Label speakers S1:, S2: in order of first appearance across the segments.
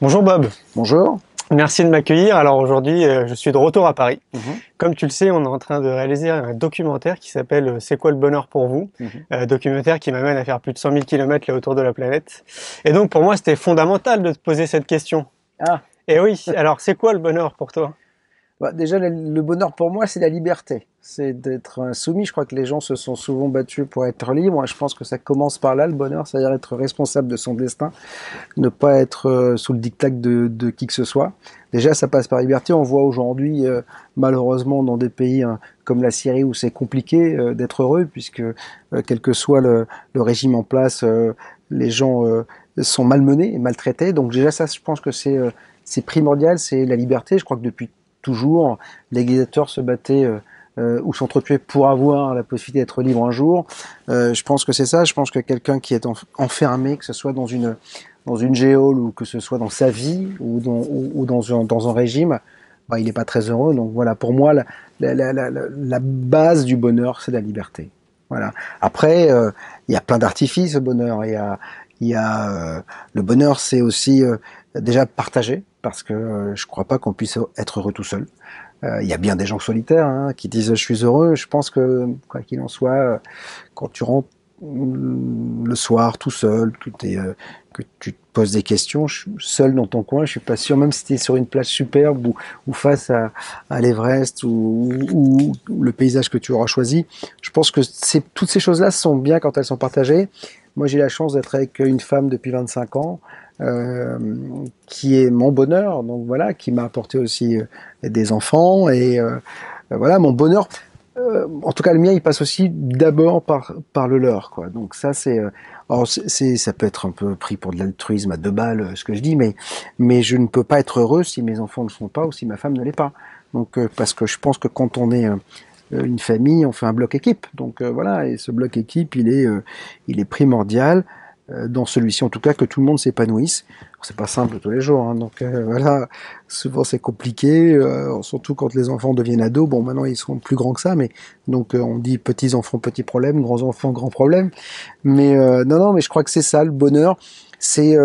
S1: Bonjour Bob,
S2: Bonjour.
S1: merci de m'accueillir. Alors aujourd'hui, je suis de retour à Paris.
S2: Mhm,
S1: Comme tu le sais, on est en train de réaliser un documentaire qui s'appelle C'est quoi le bonheur pour vous?
S2: mhm.
S1: Documentaire qui m'amène à faire plus de 100 000 km là autour de la planète. Et donc pour moi, c'était fondamental de te poser cette question.
S2: Ah,
S1: Et oui, alors c'est quoi le bonheur pour toi?
S2: bah déjà, le bonheur pour moi, c'est la liberté. C'est d'être insoumis. Je crois que les gens se sont souvent battus pour être libres. Je pense que ça commence par là, le bonheur, c'est-à-dire être responsable de son destin, ne pas être sous le diktat de qui que ce soit. Déjà, ça passe par la liberté. On voit aujourd'hui, malheureusement, dans des pays comme la Syrie où c'est compliqué d'être heureux, puisque quel que soit le régime en place, les gens sont malmenés et maltraités. Donc déjà, ça, je pense que c'est primordial, c'est la liberté. Je crois que depuis toujours, les gladiateurs se battaient ou s'entretuaient pour avoir la possibilité d'être libre un jour. Je pense que c'est ça. Je pense que quelqu'un qui est enfermé, que ce soit dans une géole ou que ce soit dans sa vie ou dans un régime, bah, il n'est pas très heureux. Donc voilà, pour moi, la base du bonheur, c'est la liberté. Voilà. Après, il y a plein d'artifices au bonheur. Le bonheur, c'est aussi déjà partagé, parce que je crois pas qu'on puisse être heureux tout seul. Il y a bien des gens solitaires qui disent je suis heureux. Je pense que quoi qu'il en soit, quand tu rentres le soir tout seul, que tu te poses des questions, seul dans ton coin, je suis pas sûr, même si tu es sur une plage superbe ou face à l'Everest ou le paysage que tu auras choisi, je pense que toutes ces choses-là sont bien quand elles sont partagées. Moi, j'ai la chance d'être avec une femme depuis 25 ans, euh, qui est mon bonheur, donc voilà, qui m'a apporté aussi des enfants et voilà, mon bonheur. En tout cas, le mien, il passe aussi d'abord par le leur, quoi. Donc ça, alors ça peut être un peu pris pour de l'altruisme à deux balles, ce que je dis, mais je ne peux pas être heureux si mes enfants ne le sont pas ou si ma femme ne l'est pas. Donc, parce que je pense que quand on est une famille, on fait un bloc équipe. Donc voilà, et ce bloc équipe, il est primordial dans celui-ci, en tout cas, que tout le monde s'épanouisse. C'est pas simple tous les jours, donc voilà, souvent c'est compliqué, surtout quand les enfants deviennent ados. Bon, maintenant ils sont plus grands que ça, mais donc on dit petits enfants petits problèmes, grands enfants grands problèmes. Mais non, mais je crois que c'est ça le bonheur, c'est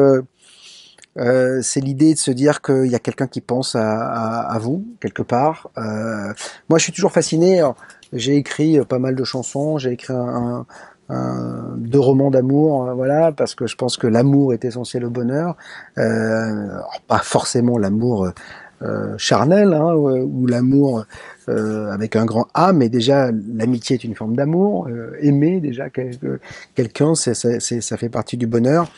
S2: c'est l'idée de se dire qu'il y a quelqu'un qui pense à vous quelque part. Moi, je suis toujours fasciné. Alors, j'ai écrit pas mal de chansons, j'ai écrit deux romans d'amour, voilà, parce que je pense que l'amour est essentiel au bonheur. Alors, pas forcément l'amour charnel ou l'amour avec un grand A, mais déjà l'amitié est une forme d'amour. Aimer déjà quelqu'un, ça fait partie du bonheur.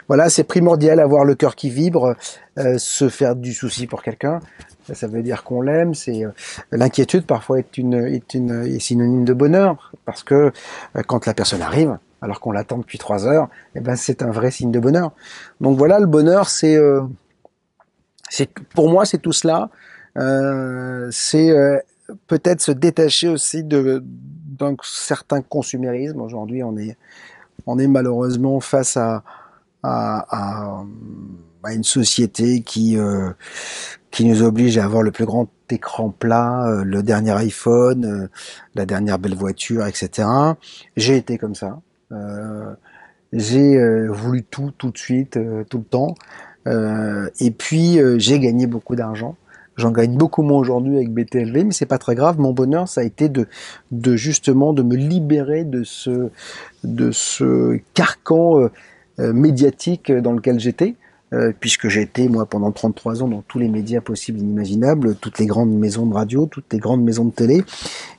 S2: Voilà, c'est primordial, avoir le cœur qui vibre, se faire du souci pour quelqu'un. Ça veut dire qu'on l'aime. C'est l'inquiétude parfois est synonyme de bonheur, parce que quand la personne arrive, alors qu'on l'attend depuis 3 heures, eh ben c'est un vrai signe de bonheur. Donc voilà, le bonheur, c'est pour moi c'est tout cela. C'est peut-être se détacher aussi d'un certain consumérisme. Aujourd'hui, on est malheureusement face à, à une société qui nous oblige à avoir le plus grand écran plat, le dernier iPhone, la dernière belle voiture, etc. J'ai été comme ça. J'ai voulu tout de suite, tout le temps. Et puis j'ai gagné beaucoup d'argent. J'en gagne beaucoup moins aujourd'hui avec BTLV, mais c'est pas très grave. Mon bonheur, ça a été de justement de me libérer de ce carcan médiatique dans lequel j'étais, puisque j'ai été, moi, pendant 33 ans dans tous les médias possibles et inimaginables, toutes les grandes maisons de radio, toutes les grandes maisons de télé.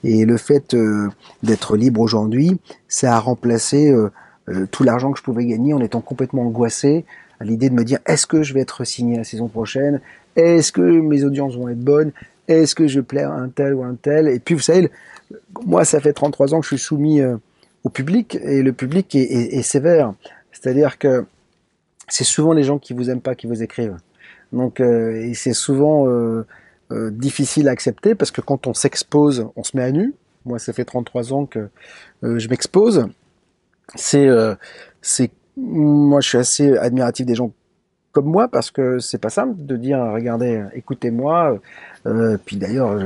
S2: Et le fait d'être libre aujourd'hui, ça a remplacé tout l'argent que je pouvais gagner en étant complètement angoissé à l'idée de me dire, est-ce que je vais être signé la saison prochaine? Est-ce que mes audiences vont être bonnes? Est-ce que je plais à un tel ou un tel? Et puis, vous savez, moi, ça fait 33 ans que je suis soumis au public, et le public est sévère. C'est-à-dire que c'est souvent les gens qui vous aiment pas qui vous écrivent. Donc, et c'est souvent difficile à accepter, parce que quand on s'expose, on se met à nu. Moi, ça fait 33 ans que je m'expose. C'est, moi, je suis assez admiratif des gens comme moi, parce que c'est pas simple de dire, regardez, écoutez-moi. Puis d'ailleurs,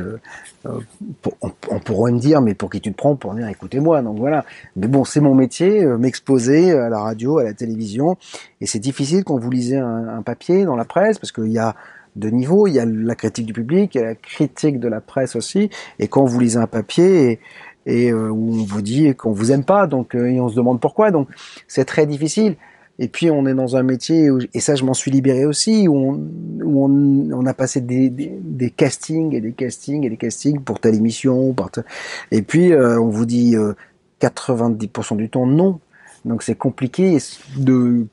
S2: on pourrait me dire, mais pour qui tu te prends pour dire, écoutez-moi. Donc voilà. Mais bon, c'est mon métier, m'exposer à la radio, à la télévision, et c'est difficile quand vous lisez un papier dans la presse, parce qu'il y a de niveaux, il y a la critique du public, il y a la critique de la presse aussi, et quand vous lisez un papier où on vous dit qu'on vous aime pas, donc et on se demande pourquoi, donc c'est très difficile. Et puis on est dans un métier et ça je m'en suis libéré aussi on a passé des castings et des castings et des castings pour telle émission, et puis on vous dit 90% du temps non. Donc c'est compliqué de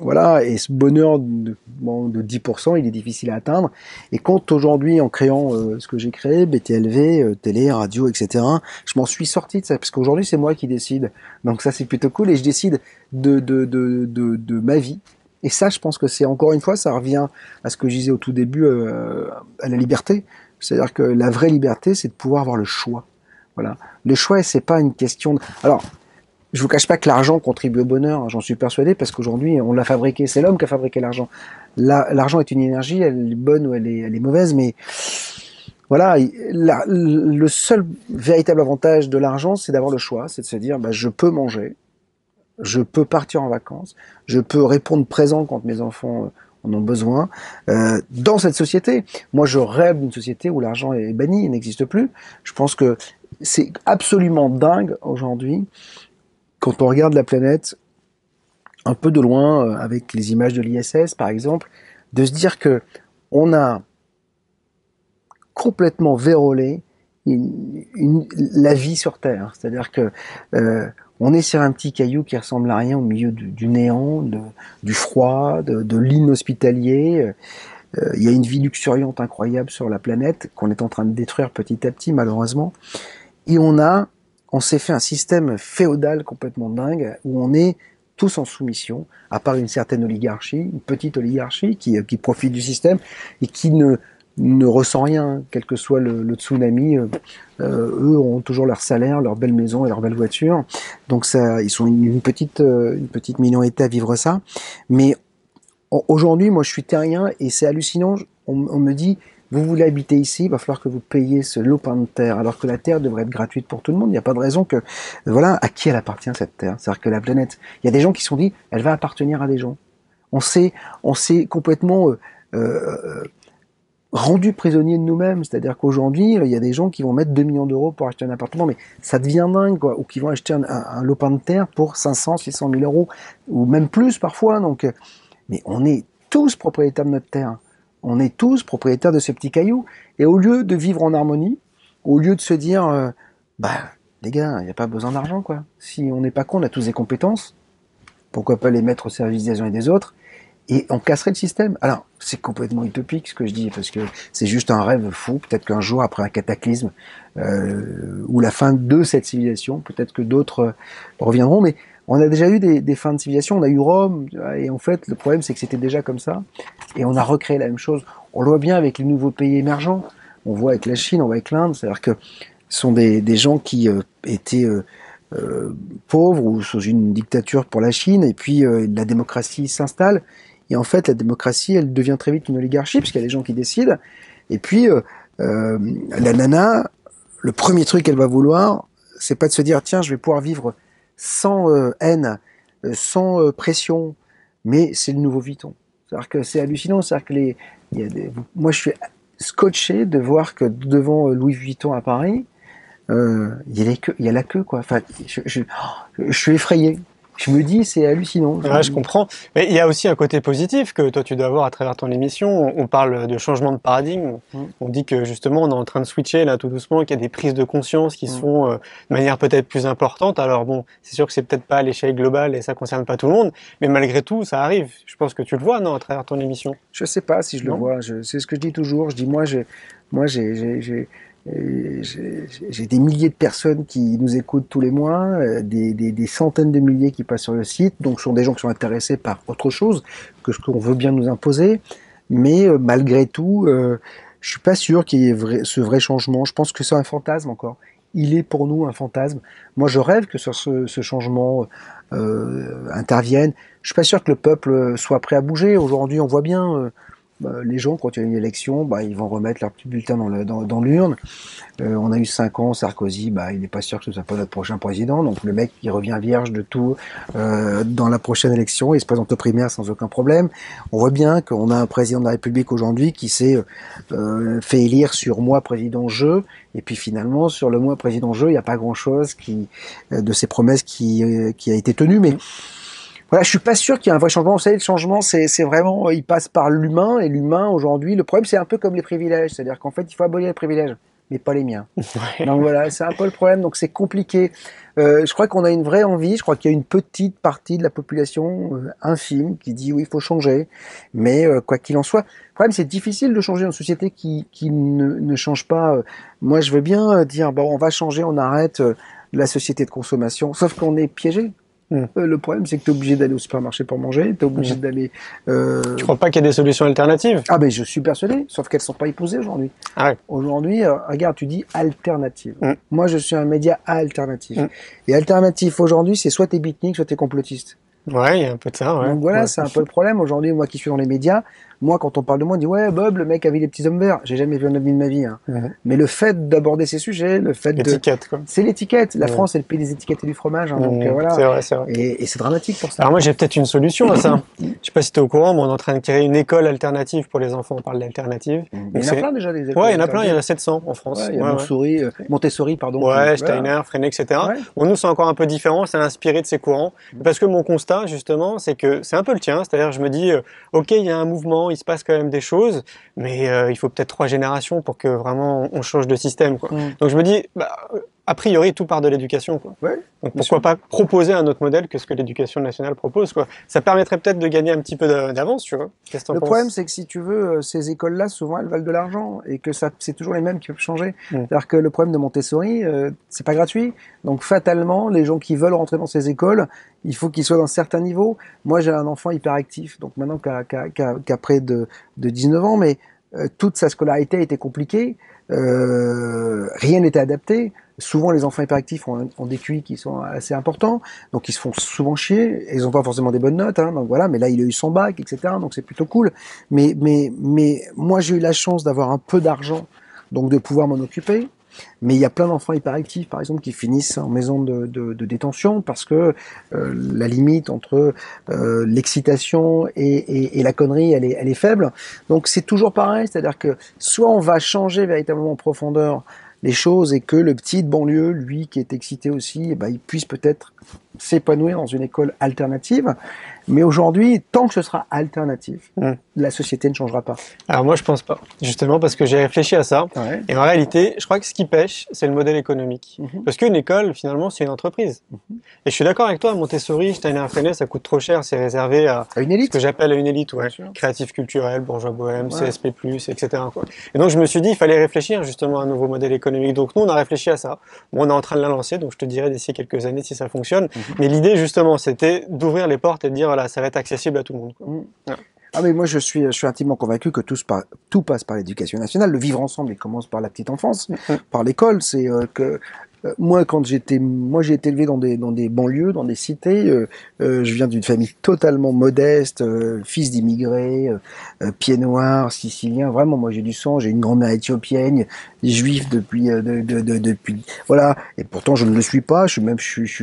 S2: voilà, et ce bonheur de 10%, il est difficile à atteindre. Et quand aujourd'hui, en créant ce que j'ai créé, BTLV, télé, radio, etc., je m'en suis sorti de ça, parce qu'aujourd'hui, c'est moi qui décide. Donc ça, c'est plutôt cool, et je décide de ma vie. Et ça, je pense que c'est, encore une fois, ça revient à ce que je disais au tout début, à la liberté. C'est-à-dire que la vraie liberté, c'est de pouvoir avoir le choix. Voilà. Le choix, c'est pas une question de... Alors, je vous cache pas que l'argent contribue au bonheur, j'en suis persuadé, parce qu'aujourd'hui, on l'a fabriqué, c'est l'homme qui a fabriqué l'argent. L'argent est une énergie, elle est bonne ou elle est mauvaise, mais voilà, le seul véritable avantage de l'argent, c'est d'avoir le choix, c'est de se dire, bah, je peux manger, je peux partir en vacances, je peux répondre présent quand mes enfants en ont besoin. Dans cette société, moi je rêve d'une société où l'argent est banni, il n'existe plus. Je pense que c'est absolument dingue aujourd'hui, quand on regarde la planète un peu de loin, avec les images de l'ISS par exemple, de se dire que on a complètement vérolé la vie sur Terre. C'est-à-dire que on est sur un petit caillou qui ressemble à rien au milieu du néant, du froid, de l'inhospitalier. Il y a une vie luxuriante incroyable sur la planète qu'on est en train de détruire petit à petit, malheureusement. Et on s'est fait un système féodal complètement dingue où on est tous en soumission, à part une certaine oligarchie, une petite oligarchie qui profite du système et qui ne ressent rien, quel que soit le tsunami. Eux ont toujours leur salaire, leur belle maison et leur belle voiture. Donc ça, ils sont une petite minorité à vivre ça. Mais aujourd'hui, moi, je suis terrien et c'est hallucinant. On me dit, vous voulez habiter ici, il va falloir que vous payiez ce lopin de terre, alors que la terre devrait être gratuite pour tout le monde. Il n'y a pas de raison que, voilà, à qui elle appartient cette terre. C'est-à-dire que la planète, il y a des gens qui se sont dit, elle va appartenir à des gens. On s'est complètement rendu prisonnier de nous-mêmes. C'est-à-dire qu'aujourd'hui, il y a des gens qui vont mettre 2 millions d'euros pour acheter un appartement, mais ça devient dingue, quoi. Ou qui vont acheter un lopin de terre pour 500, 600 000 euros, ou même plus parfois. Donc, mais on est tous propriétaires de notre terre. On est tous propriétaires de ces petits cailloux. Et au lieu de vivre en harmonie, au lieu de se dire, bah, les gars, il n'y a pas besoin d'argent, quoi. Si on n'est pas con, on a tous des compétences. Pourquoi pas les mettre au service des uns et des autres? Et on casserait le système. Alors, c'est complètement utopique ce que je dis, parce que c'est juste un rêve fou. Peut-être qu'un jour, après un cataclysme, ou la fin de cette civilisation, peut-être que d'autres reviendront, mais on a déjà eu des fins de civilisation, on a eu Rome, et en fait, le problème, c'est que c'était déjà comme ça, et on a recréé la même chose. On le voit bien avec les nouveaux pays émergents, on voit avec la Chine, on voit avec l'Inde, c'est-à-dire que ce sont des gens qui étaient pauvres ou sous une dictature pour la Chine, et puis la démocratie s'installe, et en fait, la démocratie, elle devient très vite une oligarchie, puisqu'il y a des gens qui décident, et puis la nana, le premier truc qu'elle va vouloir, c'est pas de se dire, tiens, je vais pouvoir vivre sans haine, sans pression, mais c'est le nouveau Vuitton. C'est-à-dire que c'est hallucinant, c'est-à-dire que moi je suis scotché de voir que devant Louis Vuitton à Paris, il y a la queue, quoi. Enfin, je suis effrayé. Je me dis, c'est hallucinant.
S1: Ouais, je comprends. Mais il y a aussi un côté positif que toi tu dois avoir à travers ton émission. On parle de changement de paradigme. On dit que justement on est en train de switcher là tout doucement, qu'il y a des prises de conscience qui se font de manière peut-être plus importante. Alors bon, c'est sûr que c'est peut-être pas à l'échelle globale et ça concerne pas tout le monde, mais malgré tout ça arrive. Je pense que tu le vois, non, à travers ton émission.
S2: Je sais pas si je le vois. C'est ce que je dis toujours. Je dis moi j'ai des milliers de personnes qui nous écoutent tous les mois, des centaines de milliers qui passent sur le site, donc ce sont des gens qui sont intéressés par autre chose que ce qu'on veut bien nous imposer, mais malgré tout, je suis pas sûr qu'il y ait ce vrai changement. Je pense que c'est un fantasme encore. il est pour nous un fantasme. Moi, je rêve que ce changement intervienne. Je suis pas sûr que le peuple soit prêt à bouger. Aujourd'hui, on voit bien les gens, quand il y a une élection, ils vont remettre leur petit bulletin dans l'urne. On a eu 5 ans, Sarkozy, il n'est pas sûr que ce soit pas notre prochain président. Donc le mec, il revient vierge de tout dans la prochaine élection. Il se présente aux primaires sans aucun problème. On voit bien qu'on a un président de la République aujourd'hui qui s'est fait élire sur moi président je. Et puis finalement, sur le moi président je, il n'y a pas grand-chose de ses promesses qui a été tenu. Mais voilà, je suis pas sûr qu'il y ait un vrai changement. Vous savez, le changement, c'est vraiment, il passe par l'humain, et l'humain, aujourd'hui, le problème, c'est un peu comme les privilèges. C'est-à-dire qu'en fait, il faut abolir les privilèges, mais pas les miens.
S1: Ouais.
S2: Donc voilà, c'est un peu le problème, donc c'est compliqué. Je crois qu'on a une vraie envie, je crois qu'il y a une petite partie de la population infime qui dit oui, il faut changer, mais quoi qu'il en soit, le problème c'est difficile de changer une société qui ne change pas. Moi je veux bien dire bon, on va changer, on arrête la société de consommation, sauf qu'on est piégé. Le problème, c'est que tu es obligé d'aller au supermarché pour manger, tu es obligé d'aller...
S1: Tu crois pas qu'il y a des solutions alternatives?
S2: Ah ben je suis persuadé, sauf qu'elles sont pas imposées aujourd'hui.
S1: Ah ouais.
S2: Aujourd'hui, regarde, tu dis alternative. Moi, je suis un média alternatif. Et alternatif aujourd'hui, c'est soit t'es beatnik, soit t'es complotiste.
S1: Ouais, il y a un peu de ça, ouais.
S2: Donc voilà,
S1: Ouais.
S2: c'est un peu le problème. Aujourd'hui, moi qui suis dans les médias, moi, quand on parle de moi, on dit ouais, Bob, le mec avait les petits hommes verts. J'ai jamais vu un ovni de ma vie. Hein. Mais le fait d'aborder ces sujets, le fait de...
S1: L'étiquette, quoi.
S2: C'est l'étiquette. La France, c'est le pays des étiquettes et du fromage. Hein, donc voilà.
S1: C'est vrai, c'est vrai.
S2: Et c'est dramatique pour ça.
S1: Alors moi, j'ai peut-être une solution à ça. Je sais pas si tu es au courant, mais on est en train de créer une école alternative pour les enfants. On parle d'alternative.
S2: Il y en a plein déjà des écoles.
S1: Ouais, il y en a plein. Il y en a 700 en France.
S2: Ouais, il y a Montessori, pardon.
S1: Ouais, Steiner, Freinet, etc.
S2: Ouais.
S1: Bon, nous, c'est encore un peu différent. C'est inspiré de ces courants. Parce que mon constat, justement, c'est que c'est un peu le tien. C'est-à-dire, je me dis, ok, il y a un mouvement, il se passe quand même des choses, mais il faut peut-être 3 générations pour que vraiment on change de système, quoi. Donc je me dis, a priori, tout part de l'éducation, quoi.
S2: Ouais,
S1: donc pourquoi pas proposer un autre modèle que ce que l'éducation nationale propose, quoi. Ça permettrait peut-être de gagner un petit peu d'avance, tu vois. Qu'est-ce que t'en
S2: Le
S1: penses?
S2: problème, c'est que si tu veux, ces écoles-là, souvent, elles valent de l'argent et que c'est toujours les mêmes qui peuvent changer. C'est-à-dire que le problème de Montessori, c'est pas gratuit. Donc, fatalement, les gens qui veulent rentrer dans ces écoles, il faut qu'ils soient d'un certain niveau. Moi, j'ai un enfant hyperactif, donc maintenant qui a près de 19 ans, mais toute sa scolarité a été compliquée. Rien n'était adapté. Souvent, les enfants hyperactifs ont des QI qui sont assez importants, donc ils se font souvent chier. Ils n'ont pas forcément des bonnes notes, hein, donc voilà. Mais là, il a eu son bac, etc. Donc c'est plutôt cool. Mais moi, j'ai eu la chance d'avoir un peu d'argent, donc de pouvoir m'en occuper. Mais il y a plein d'enfants hyperactifs, par exemple, qui finissent en maison de détention parce que la limite entre l'excitation et la connerie, elle est faible. Donc c'est toujours pareil, c'est-à-dire que soit on va changer véritablement en profondeur les choses et que le petit de banlieue, lui, qui est excité aussi, il puisse peut-être s'épanouir dans une école alternative. Mais aujourd'hui, tant que ce sera alternatif, la société ne changera pas.
S1: Alors moi, je pense pas. Justement, parce que j'ai réfléchi à ça.
S2: Ouais.
S1: Et en réalité, je crois que ce qui pêche, c'est le modèle économique. Parce qu'une école, finalement, c'est une entreprise. Et je suis d'accord avec toi, Montessori, Steiner, Freinet, ça coûte trop cher. C'est réservé à
S2: une élite.
S1: Ce que j'appelle une élite, ouais. Créatif culturel, bourgeois bohème, CSP+, etc., quoi. Et donc, je me suis dit, il fallait réfléchir justement à un nouveau modèle économique. Donc, nous, on a réfléchi à ça. Bon, on est en train de la lancer, donc je te dirai d'ici quelques années si ça fonctionne. Mais l'idée, justement, c'était d'ouvrir les portes et de dire, voilà, ça va être accessible à tout le monde, quoi. Ouais.
S2: Ah mais moi je suis intimement convaincu que tout passe par l'éducation nationale. Le vivre ensemble, il commence par la petite enfance, par l'école. C'est que moi j'ai été élevé dans des banlieues, dans des cités. Je viens d'une famille totalement modeste, fils d'immigrés, pieds noirs, sicilien. Vraiment, moi j'ai du sang. J'ai une grand-mère éthiopienne, juif depuis voilà. Et pourtant je ne le suis pas. Je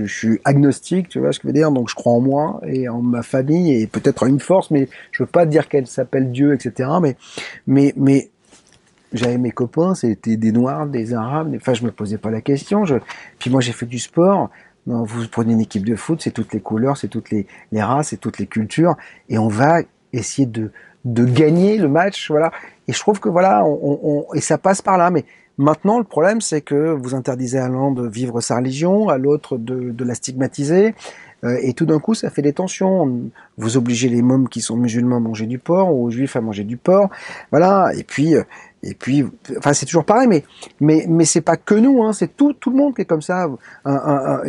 S2: suis agnostique, tu vois ce que je veux dire. Donc je crois en moi et en ma famille et peut-être en une force, mais je veux pas dire qu'elle s'appelle Dieu, etc. Mais j'avais mes copains, c'était des Noirs, des Arabes, enfin je me posais pas la question. Puis moi j'ai fait du sport. Non, vous prenez une équipe de foot, c'est toutes les couleurs, c'est toutes les races, c'est toutes les cultures, et on va essayer de gagner le match, voilà. Et je trouve que voilà, et ça passe par là. Mais maintenant le problème c'est que vous interdisez à l'un de vivre sa religion, à l'autre de la stigmatiser. Et tout d'un coup, ça fait des tensions. Vous obligez les mômes qui sont musulmans à manger du porc, ou aux juifs à manger du porc. Voilà. Et puis, enfin, c'est toujours pareil, mais c'est pas que nous, hein. C'est tout le monde qui est comme ça. Un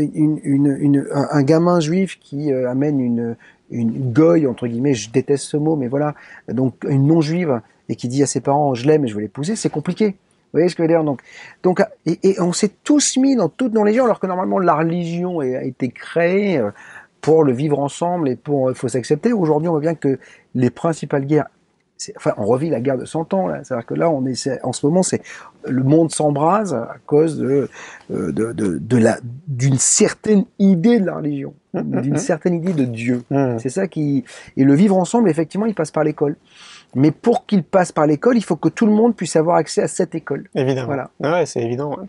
S2: gamin juif qui amène une goye, entre guillemets, je déteste ce mot, mais voilà. Donc, une non-juive, et qui dit à ses parents, je l'aime et je veux l'épouser, c'est compliqué. Vous voyez ce que je veux dire? Donc, et on s'est tous mis dans toutes nos religions, alors que normalement la religion a été créée pour le vivre ensemble et pour, il faut s'accepter. Aujourd'hui, on voit bien que les principales guerres, enfin, on revit la guerre de 100 ans, là. C'est-à-dire que là, en ce moment, le monde s'embrase à cause d'une certaine idée de la religion, d'une certaine idée de Dieu. C'est ça et le vivre ensemble, effectivement, il passe par l'école. Mais pour qu'il passe par l'école, il faut que tout le monde puisse avoir accès à cette école.
S1: Évidemment.
S2: Voilà.
S1: Ouais, c'est évident. Ouais.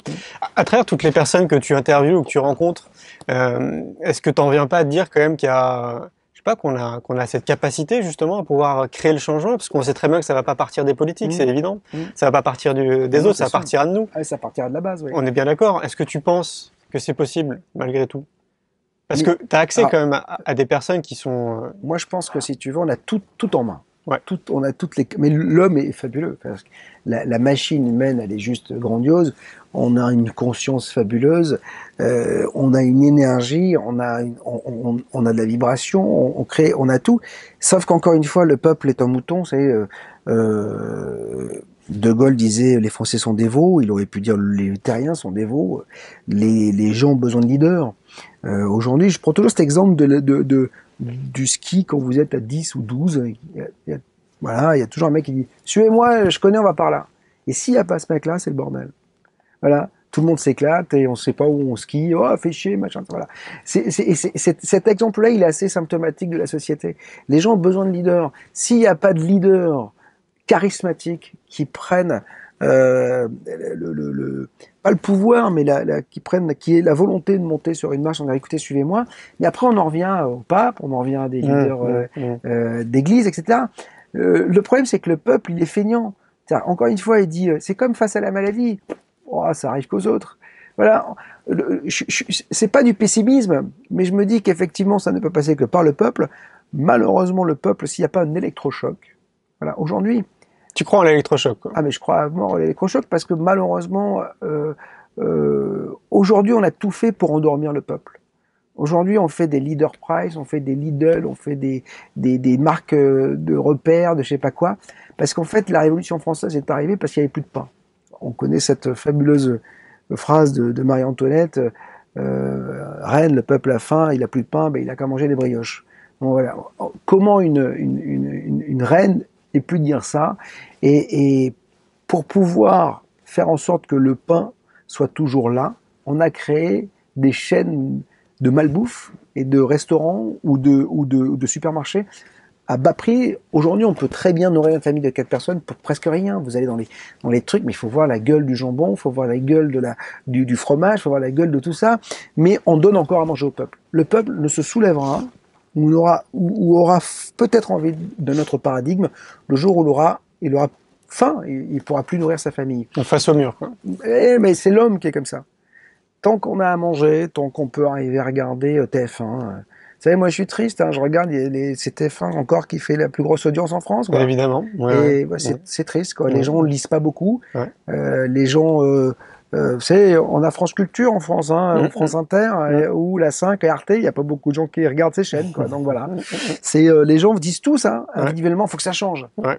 S1: À travers toutes les personnes que tu interviews ou que tu rencontres, est-ce que t'en viens pas à te dire quand même qu'il y a, je sais pas, qu'on a cette capacité justement à pouvoir créer le changement, parce qu'on sait très bien que ça va pas partir des politiques, c'est évident. Ça va pas partir des autres, ça va partir de nous.
S2: Ah, ça partira de la base, oui.
S1: On est bien d'accord. Est-ce que tu penses que c'est possible malgré tout? Parce que tu as accès quand même à des personnes qui sont...
S2: Moi, je pense que si tu veux, on a tout en main.
S1: Ouais.
S2: On a mais l'homme est fabuleux. Parce que la machine humaine, elle est juste grandiose. On a une conscience fabuleuse. On a une énergie. On a de la vibration. On crée. On a tout. Sauf qu'encore une fois, le peuple est un mouton. De Gaulle disait les Français sont des veaux. Il aurait pu dire les Terriens sont des veaux. Les gens ont besoin de leaders. Aujourd'hui, je prends toujours cet exemple du ski quand vous êtes à 10 ou 12. Voilà, il y a toujours un mec qui dit « Suivez-moi, je connais, on va par là ». Et s'il n'y a pas ce mec-là, c'est le bordel. Voilà, tout le monde s'éclate et on ne sait pas où on skie. « Oh, fait chier, machin ». Voilà. Cet exemple-là, il est assez symptomatique de la société. Les gens ont besoin de leaders. S'il n'y a pas de leaders charismatiques qui prennent pas le pouvoir, mais qui est la volonté de monter sur une marche, on a écouté, suivez-moi. Mais après, on en revient au pape, on en revient à des leaders d'église, etc. Le problème, c'est que le peuple, il est feignant. Encore une fois, il dit, c'est comme face à la maladie. Oh, ça arrive qu'aux autres. Voilà. C'est pas du pessimisme, mais je me dis qu'effectivement, ça ne peut passer que par le peuple. Malheureusement, le peuple, s'il n'y a pas un électrochoc, voilà, aujourd'hui.
S1: Tu crois en l'électrochoc, quoi.
S2: Ah, mais je crois à mort à l'électrochoc parce que malheureusement, aujourd'hui, on a tout fait pour endormir le peuple. Aujourd'hui, on fait des leader price, on fait des Lidl, on fait des marques de repères, de je sais pas quoi. Parce qu'en fait, la Révolution française est arrivée parce qu'il n'y avait plus de pain. On connaît cette fabuleuse phrase de Marie-Antoinette, reine, le peuple a faim, il a plus de pain, ben, il a qu'à manger des brioches. Donc voilà. Comment une reine ait pu dire ça? Et pour pouvoir faire en sorte que le pain soit toujours là, on a créé des chaînes de malbouffe et de restaurants ou de supermarchés à bas prix. Aujourd'hui, on peut très bien nourrir une famille de 4 personnes pour presque rien. Vous allez dans les trucs, mais il faut voir la gueule du jambon, il faut voir la gueule du fromage, il faut voir la gueule de tout ça. Mais on donne encore à manger au peuple. Le peuple ne se soulèvera ou aura peut-être envie de notre paradigme le jour où il aura faim, il ne pourra plus nourrir sa famille.
S1: On face au mur, quoi.
S2: Mais c'est l'homme qui est comme ça. Tant qu'on a à manger, tant qu'on peut arriver à regarder TF1. Vous savez, moi je suis triste, hein, je regarde c'est TF1 encore qui fait la plus grosse audience en France. Quoi.
S1: Évidemment.
S2: Ouais, c'est triste, quoi. Les gens ne lisent pas beaucoup.
S1: Ouais.
S2: Les gens... vous savez, on a France Culture en France, hein, France Inter, ou la 5 et Arte, il n'y a pas beaucoup de gens qui regardent ces chaînes. Quoi. Donc voilà. Les gens disent tous, individuellement, il faut que ça change.
S1: Ouais.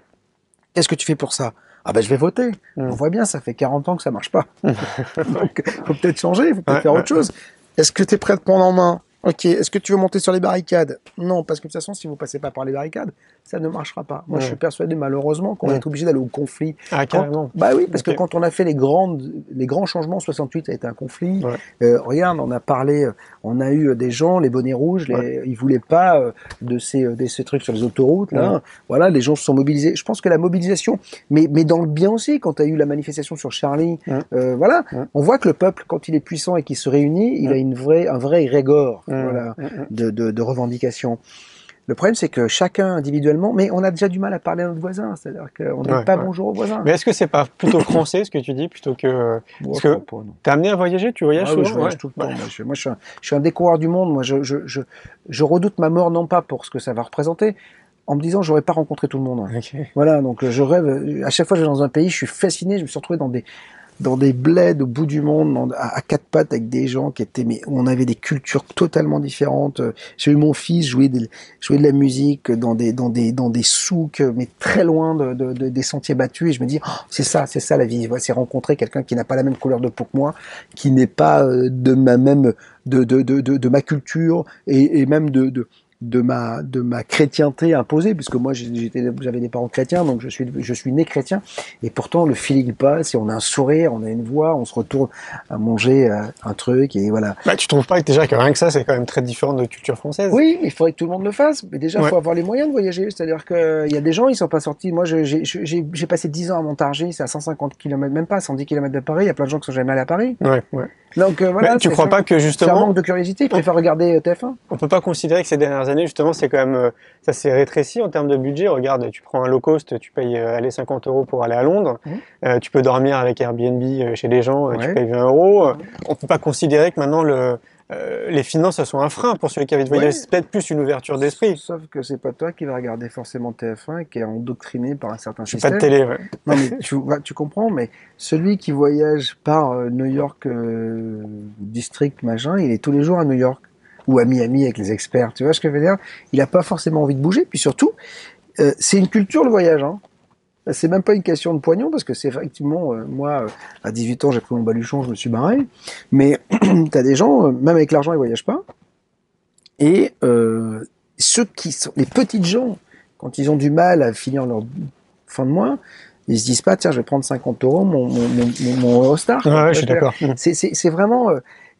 S2: Qu'est-ce que tu fais pour ça? Ah ben je vais voter. On voit bien, ça fait 40 ans que ça marche pas. Donc faut peut-être changer, il faut peut-être faire autre chose. Est-ce que tu es prêt à te prendre en main? Ok, est-ce que tu veux monter sur les barricades? Non, parce que de toute façon, si vous passez pas par les barricades, ça ne marchera pas. Moi, je suis persuadé, malheureusement, qu'on va être obligé d'aller au conflit.
S1: Ah, carrément.
S2: Bah oui, parce que quand on a fait les grands changements, 68, ça a été un conflit. Regarde, on a parlé, on a eu des gens, les bonnets rouges, ils voulaient pas de ces trucs sur les autoroutes, là. Voilà, les gens se sont mobilisés. Je pense que la mobilisation, mais dans le bien aussi, quand tu as eu la manifestation sur Charlie, voilà, on voit que le peuple, quand il est puissant et qu'il se réunit, il a un vrai régor. Voilà, de revendications. Le problème, c'est que chacun individuellement, mais on a déjà du mal à parler à notre voisin, c'est-à-dire qu'on ne dit pas bonjour aux voisins.
S1: Mais est-ce que c'est pas plutôt français ce que tu dis, plutôt que... Parce que t'es amené à voyager, tu voyages souvent?
S2: Je voyage tout le temps. Moi, je suis un découvreur du monde. Moi, je redoute ma mort, non pas pour ce que ça va représenter, en me disant j'aurais pas rencontré tout le monde.
S1: Okay.
S2: Voilà, donc je rêve. À chaque fois que je vais dans un pays, je suis fasciné. Je me suis retrouvé dans des bleds au bout du monde, à quatre pattes avec des gens qui étaient, mais on avait des cultures totalement différentes. J'ai eu mon fils jouer de la musique dans des souks, mais très loin des sentiers battus, et je me dis, oh, c'est ça la vie. C'est rencontrer quelqu'un qui n'a pas la même couleur de peau que moi, qui n'est pas de ma culture et même de ma chrétienté imposée, puisque moi j'avais des parents chrétiens, donc je suis né chrétien, et pourtant le feeling passe, et on a un sourire, on a une voix, on se retourne à manger un truc, et voilà.
S1: Bah, tu trouves pas que déjà que rien que ça, c'est quand même très différent de notre culture française?
S2: Oui, mais il faudrait que tout le monde le fasse. Mais déjà, il faut avoir les moyens de voyager. C'est-à-dire qu'il y a des gens, ils sont pas sortis. Moi, j'ai passé 10 ans à Montargis, c'est à 150 km, même pas à 110 km de Paris. Il y a plein de gens qui sont jamais allés à Paris.
S1: Ouais.
S2: Donc voilà.
S1: Mais tu crois pas que
S2: c'est un
S1: justement,
S2: manque de curiosité. Ils préfèrent regarder TF1.
S1: on peut pas considérer que ces dernières années, justement, c'est quand même, ça s'est rétréci en termes de budget. Regarde, tu prends un low cost, tu payes aller 50 € pour aller à Londres. Tu peux dormir avec Airbnb chez des gens, tu payes 20 €. On peut pas considérer que maintenant les finances, ça sont un frein pour celui qui a envie de voyager. C'est peut-être plus une ouverture d'esprit.
S2: Sauf que c'est pas toi qui vas regarder forcement TF1 et qui est endoctriné par un certain
S1: J'ai
S2: système.
S1: pas de télé,
S2: Non, mais tu comprends, mais celui qui voyage par New York District, machin, il est tous les jours à New York. Ou à Miami avec les experts. Tu vois ce que je veux dire? Il a pas forcément envie de bouger. Puis surtout, c'est une culture, le voyage, hein. C'est même pas une question de pognon, parce que c'est effectivement, moi, à 18 ans, j'ai pris mon baluchon, je me suis barré. Mais t'as des gens, même avec l'argent, ils voyagent pas. Et ceux qui sont, les petites gens, quand ils ont du mal à finir leur fin de mois, ils se disent pas, tiens, je vais prendre 50 € mon Eurostar.
S1: Ouais, je suis d'accord.
S2: C'est vraiment,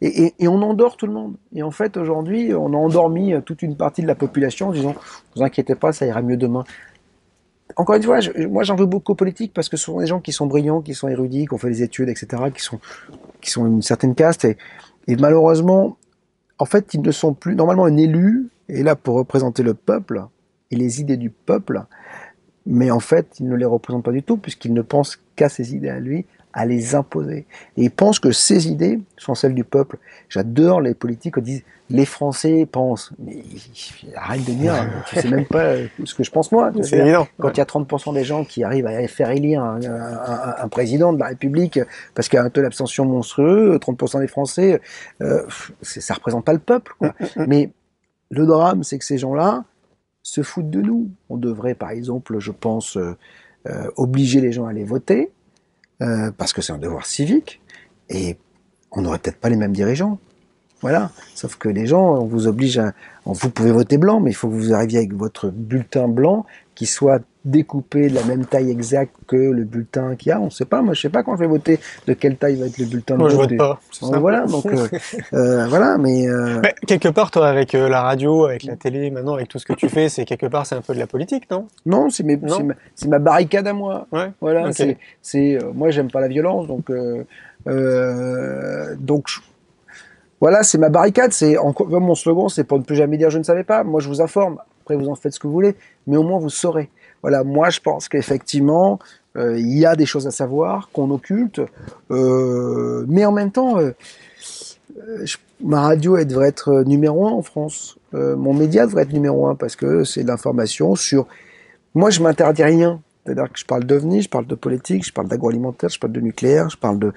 S2: et on endort tout le monde. Et en fait, aujourd'hui, on a endormi toute une partie de la population en disant, vous inquiétez pas, ça ira mieux demain. Encore une fois, moi j'en veux beaucoup aux politiques parce que ce sont des gens qui sont brillants, qui sont érudits, qui ont fait des études, etc., qui sont une certaine caste, et malheureusement, en fait, ils ne sont plus. Normalement, un élu est là pour représenter le peuple et les idées du peuple, mais en fait, il ne les représente pas du tout puisqu'il ne pense qu'à ses idées à lui, à les imposer. Et il pense que ses idées sont celles du peuple. J'adore les politiques qui disent les Français pensent. Mais arrête de dire, tu sais même pas ce que je pense moi.
S1: C'est évident.
S2: Quand il y a 30% des gens qui arrivent à faire élire un président de la République parce qu'il y a un taux d'abstention monstrueux, 30% des Français, ça représente pas le peuple, quoi. Mais le drame, c'est que ces gens-là se foutent de nous. On devrait, par exemple, je pense, obliger les gens à aller voter, parce que c'est un devoir civique, et on n'aurait peut-être pas les mêmes dirigeants. Voilà. Sauf que les gens, on vous oblige à... Vous pouvez voter blanc, mais il faut que vous arriviez avec votre bulletin blanc qui soit découpé de la même taille exacte que le bulletin qu'il y a. On ne sait pas. Moi, je sais pas quand je vais voter de quelle taille va être le bulletin de vote.
S1: Moi, je vote pas.
S2: Voilà. Donc, voilà. Mais
S1: quelque part, toi, avec la radio, avec la télé, maintenant, avec tout ce que tu fais, c'est quelque part, c'est un peu de la politique, non?
S2: Non, c'est ma barricade à moi.
S1: Ouais.
S2: Voilà.
S1: Okay.
S2: Moi, j'aime pas la violence, donc voilà, c'est ma barricade. C'est mon slogan, c'est pour ne plus jamais dire je ne savais pas. Moi, je vous informe. Après, vous en faites ce que vous voulez, mais au moins vous saurez. Voilà, moi, je pense qu'effectivement, il y a des choses à savoir qu'on occulte, mais en même temps, ma radio, elle devrait être numéro 1 en France. Mon média devrait être numéro 1 parce que c'est de l'information sur. Moi, je m'interdis rien. C'est-à-dire que je parle d'OVNI, je parle de politique, je parle d'agroalimentaire, je parle de nucléaire, je parle de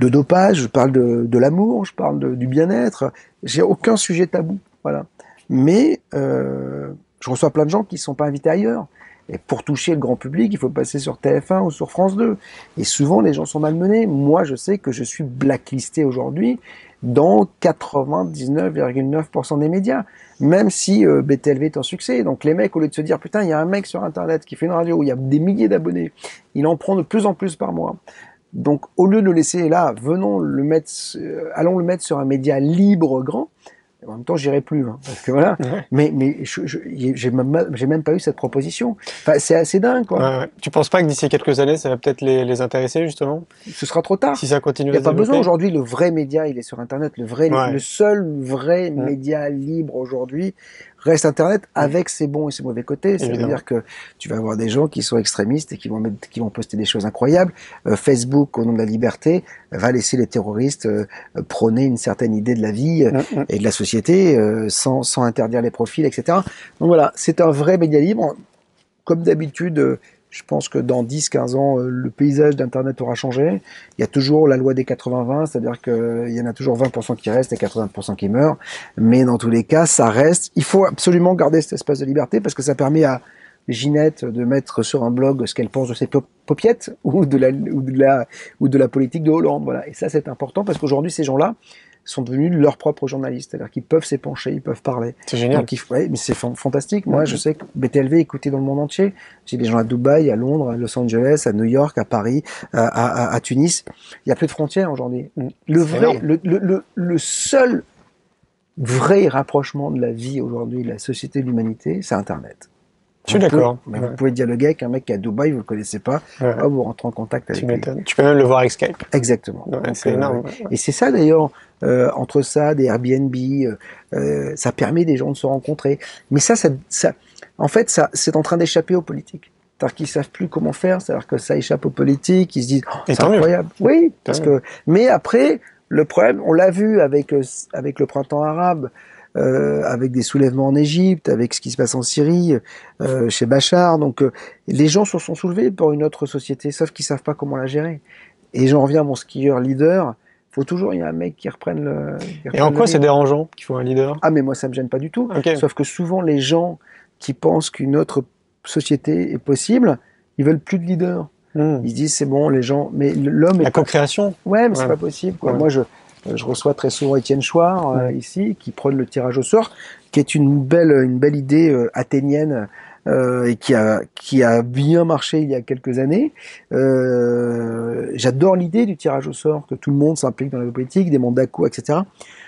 S2: dopage, je parle de l'amour, je parle du bien-être. J'ai aucun sujet tabou, voilà. Mais je reçois plein de gens qui ne sont pas invités ailleurs. Et pour toucher le grand public, il faut passer sur TF1 ou sur France 2. Et souvent, les gens sont malmenés. Moi, je sais que je suis blacklisté aujourd'hui dans 99,9% des médias, même si BTLV est un succès. Donc les mecs, au lieu de se dire, putain, il y a un mec sur Internet qui fait une radio où il y a des milliers d'abonnés, il en prend de plus en plus par mois. Donc au lieu de le laisser là, allons le mettre sur un média libre, grand. En même temps, j'irai plus, hein, parce que voilà. Mais j'ai même pas eu cette proposition. Enfin, c'est assez dingue, quoi.
S1: Ouais. Tu penses pas que d'ici quelques années, ça va peut-être les intéresser, justement?
S2: Ce sera trop tard.
S1: Si ça continue à se
S2: développer. Il n'y a pas besoin aujourd'hui. Le vrai média, il est sur Internet. Le seul vrai média libre aujourd'hui reste Internet avec ses bons et ses mauvais côtés. Ça veut dire que tu vas avoir des gens qui sont extrémistes et qui vont poster des choses incroyables. Facebook, au nom de la liberté, va laisser les terroristes prôner une certaine idée de la vie et de la société sans interdire les profils, etc. Donc voilà, c'est un vrai média libre. Comme d'habitude, Je pense que dans 10-15 ans, le paysage d'Internet aura changé. Il y a toujours la loi des 80-20, c'est-à-dire qu'il y en a toujours 20% qui restent et 80% qui meurent. Mais dans tous les cas, ça reste. Il faut absolument garder cet espace de liberté parce que ça permet à Ginette de mettre sur un blog ce qu'elle pense de ses popiettes ou de la politique de Hollande. Voilà. Et ça, c'est important parce qu'aujourd'hui, ces gens-là sont devenus leurs propres journalistes, c'est-à-dire qu'ils peuvent s'épancher, ils peuvent parler.
S1: C'est génial.
S2: Donc, ouais, mais c'est fantastique. Moi, je sais que BTLV est écouté dans le monde entier. J'ai des gens à Dubaï, à Londres, à Los Angeles, à New York, à Paris, à Tunis. Il n'y a plus de frontières aujourd'hui. Le seul vrai rapprochement de la vie aujourd'hui, de la société de l'humanité, c'est Internet.
S1: Je suis d'accord.
S2: Vous pouvez dialoguer avec un mec qui est à Dubaï, vous le connaissez pas, vous rentrez en contact avec lui.
S1: Tu peux même le voir avec Skype.
S2: Exactement.
S1: C'est énorme.
S2: Et c'est ça d'ailleurs, entre ça, des Airbnb, ça permet des gens de se rencontrer. Mais ça en fait, c'est en train d'échapper aux politiques. C'est-à-dire qu'ils savent plus comment faire, c'est-à-dire que ça échappe aux politiques, ils se disent, c'est incroyable. Oui, mais après, le problème, on l'a vu avec le printemps arabe, avec des soulèvements en Égypte, avec ce qui se passe en Syrie, chez Bachar. Donc, les gens se sont soulevés pour une autre société, sauf qu'ils savent pas comment la gérer. Et j'en reviens à mon skieur leader. Faut toujours, il y a un mec qui reprenne le.
S1: Et en quoi c'est dérangeant qu'il faut un leader?
S2: Ah, mais moi, ça me gêne pas du tout. Sauf que souvent, les gens qui pensent qu'une autre société est possible, ils veulent plus de leader. Ils se disent, c'est bon, les gens, mais l'homme est.
S1: La co-création.
S2: Ouais, mais c'est pas possible, quoi. Moi, je reçois très souvent Étienne Chouard, ici, qui prône le tirage au sort, qui est une belle idée athénienne, et qui a bien marché il y a quelques années. J'adore l'idée du tirage au sort, que tout le monde s'implique dans la politique, des mandats courts, etc.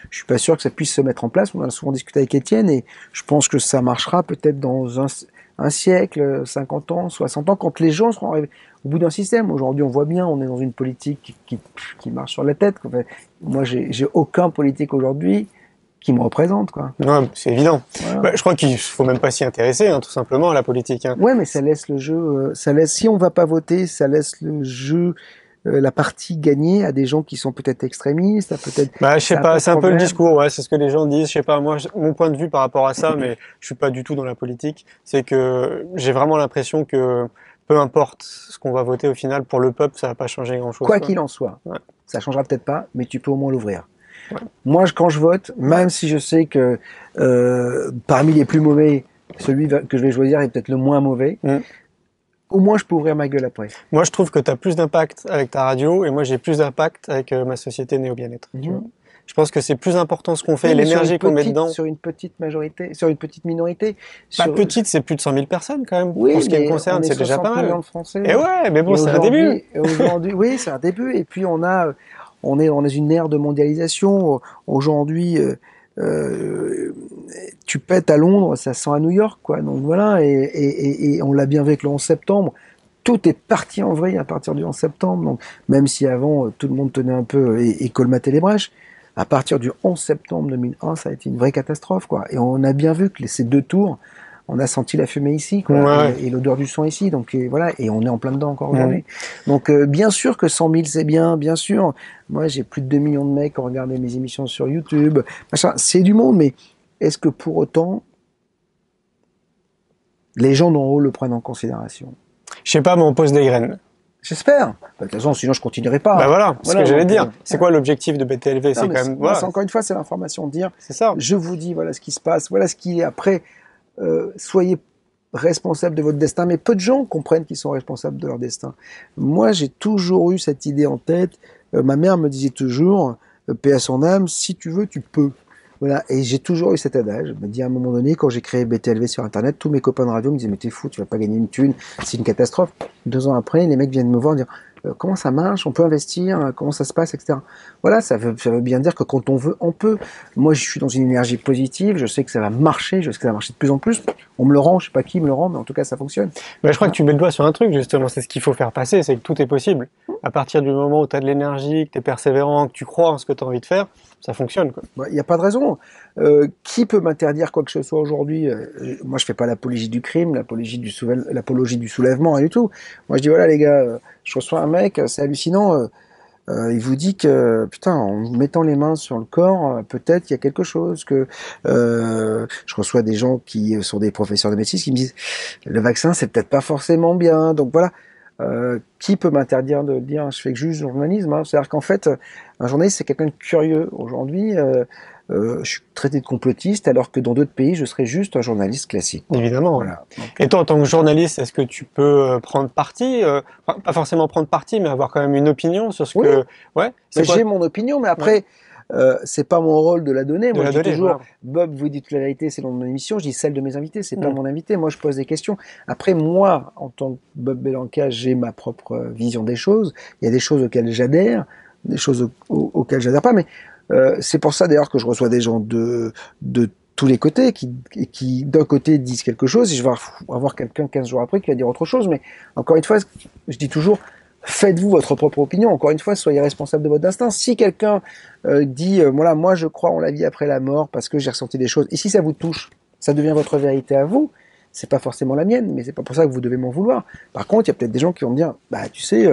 S2: Je suis pas sûr que ça puisse se mettre en place. On a souvent discuté avec Étienne et je pense que ça marchera peut-être dans un siècle, 50 ans, 60 ans, quand les gens seront arrivés au bout d'un système. Aujourd'hui, on voit bien, on est dans une politique qui marche sur la tête. Enfin, moi, j'ai aucun politique aujourd'hui qui me représente, quoi.
S1: Ouais, c'est évident. Voilà. Je crois qu'il faut même pas s'y intéresser, tout simplement, à la politique.
S2: Ouais, mais ça laisse le jeu, si on va pas voter, ça laisse le jeu, la partie gagnée à des gens qui sont peut-être extrémistes, peut-être.
S1: Je sais pas, c'est un peu le discours, c'est ce que les gens disent. Je sais pas, moi, mon point de vue par rapport à ça, mais je suis pas du tout dans la politique, c'est que j'ai vraiment l'impression que peu importe ce qu'on va voter au final, pour le peuple, ça va pas changer grand-chose.
S2: Quoi qu'il en soit, ça changera peut-être pas, mais tu peux au moins l'ouvrir. Moi, quand je vote, même si je sais que parmi les plus mauvais, celui que je vais choisir est peut-être le moins mauvais, au moins je peux ouvrir ma gueule après.
S1: Moi, je trouve que tu as plus d'impact avec ta radio et moi, j'ai plus d'impact avec ma société Néo Bien-être. Je pense que c'est plus important ce qu'on fait, l'énergie qu'on met dedans.
S2: Sur une petite majorité, sur une petite minorité.
S1: Petite, c'est plus de 100 000 personnes quand même. Oui, pour ce qui me concerne, c'est déjà pas mal.
S2: Millions de Français.
S1: Et ouais, mais bon, c'est un début.
S2: Oui, c'est un début. Et puis on est dans une ère de mondialisation. Aujourd'hui, tu pètes à Londres, ça sent à New York, quoi. Donc voilà, et on l'a bien vu avec le 11 septembre. Tout est parti en vrille à partir du 11 septembre. Donc même si avant tout le monde tenait un peu et colmatait les brèches, à partir du 11 septembre 2001, ça a été une vraie catastrophe, quoi. Et on a bien vu que ces deux tours, on a senti la fumée ici, quoi, et l'odeur du sang ici. Donc voilà, et on est en plein dedans encore aujourd'hui. Donc bien sûr que 100 000 c'est bien, bien sûr. Moi j'ai plus de 2 millions de mecs qui ont regardé mes émissions sur YouTube. C'est du monde, mais est-ce que pour autant les gens d'en haut le prennent en considération?
S1: Je sais pas, mais on pose des graines.
S2: J'espère. De toute façon, sinon je continuerai pas.
S1: Voilà, ce que j'allais dire. C'est quoi l'objectif de BTLV? C'est quand même.
S2: Encore une fois, c'est l'information. Dire.
S1: C'est ça.
S2: Je vous dis, voilà ce qui se passe, voilà ce qui est après. Soyez responsables de votre destin, mais peu de gens comprennent qu'ils sont responsables de leur destin. Moi, j'ai toujours eu cette idée en tête. Ma mère me disait toujours, paix à son âme, si tu veux, tu peux. Voilà, et j'ai toujours eu cet adage. Je me dis à un moment donné, quand j'ai créé BTLV sur Internet, tous mes copains de radio me disaient, mais t'es fou, tu vas pas gagner une thune, c'est une catastrophe. 2 ans après, les mecs viennent me voir dire, comment ça marche, on peut investir, comment ça se passe, etc. Voilà, ça veut bien dire que quand on veut, on peut. Moi, je suis dans une énergie positive, je sais que ça va marcher, je sais que ça va marcher de plus en plus. On me le rend, je sais pas qui me le rend, mais en tout cas, ça fonctionne.
S1: Je crois que tu mets le doigt sur un truc, justement, c'est ce qu'il faut faire passer, c'est que tout est possible. À partir du moment où tu as de l'énergie, que tu es persévérant, que tu crois en ce que tu as envie de faire, ça fonctionne, quoi.
S2: Il n'y a pas de raison. Qui peut m'interdire quoi que ce soit aujourd'hui? Moi, je fais pas l'apologie du crime, l'apologie du soulèvement, rien du tout. Moi, je dis, voilà, les gars, je reçois un mec, c'est hallucinant. il vous dit que, putain, en vous mettant les mains sur le corps, peut-être il y a quelque chose que... je reçois des gens qui sont des professeurs de médecine qui me disent, le vaccin, c'est peut-être pas forcément bien. Donc voilà, qui peut m'interdire de le dire? Je fais que juste journalisme. Hein. C'est-à-dire qu'en fait, un journaliste, c'est quelqu'un de curieux. Aujourd'hui, je suis traité de complotiste, alors que dans d'autres pays, je serais juste un journaliste classique.
S1: Évidemment.
S2: Voilà.
S1: Ouais. Et toi, en tant que journaliste, est-ce que tu peux prendre parti, enfin, pas forcément prendre parti, mais avoir quand même une opinion sur ce
S2: Oui.
S1: que, ouais, c'est quoi
S2: J'ai mon opinion, mais après, c'est pas mon rôle de la donner.
S1: de
S2: Moi,
S1: la
S2: je dis
S1: donner,
S2: toujours,
S1: voilà.
S2: Bob, vous dites la vérité, c'est dans mon émission. Je dis celle de mes invités, c'est pas
S1: Mm.
S2: mon invité. Moi, je pose des questions. Après, moi, en tant que Bob Belanca, j'ai ma propre vision des choses. Il y a des choses auxquelles j'adhère, des choses auxquelles j'adhère pas. Mais c'est pour ça, d'ailleurs, que je reçois des gens de tous les côtés qui d'un côté disent quelque chose et je vais avoir quelqu'un 15 jours après qui va dire autre chose. Mais encore une fois, je dis toujours, faites-vous votre propre opinion. Encore une fois, soyez responsable de votre instinct. Si quelqu'un dit, voilà, moi je crois en la vie après la mort parce que j'ai ressenti des choses, et si ça vous touche, ça devient votre vérité à vous. C'est pas forcément la mienne, mais c'est pas pour ça que vous devez m'en vouloir. Par contre, il y a peut-être des gens qui vont me dire, bah tu sais,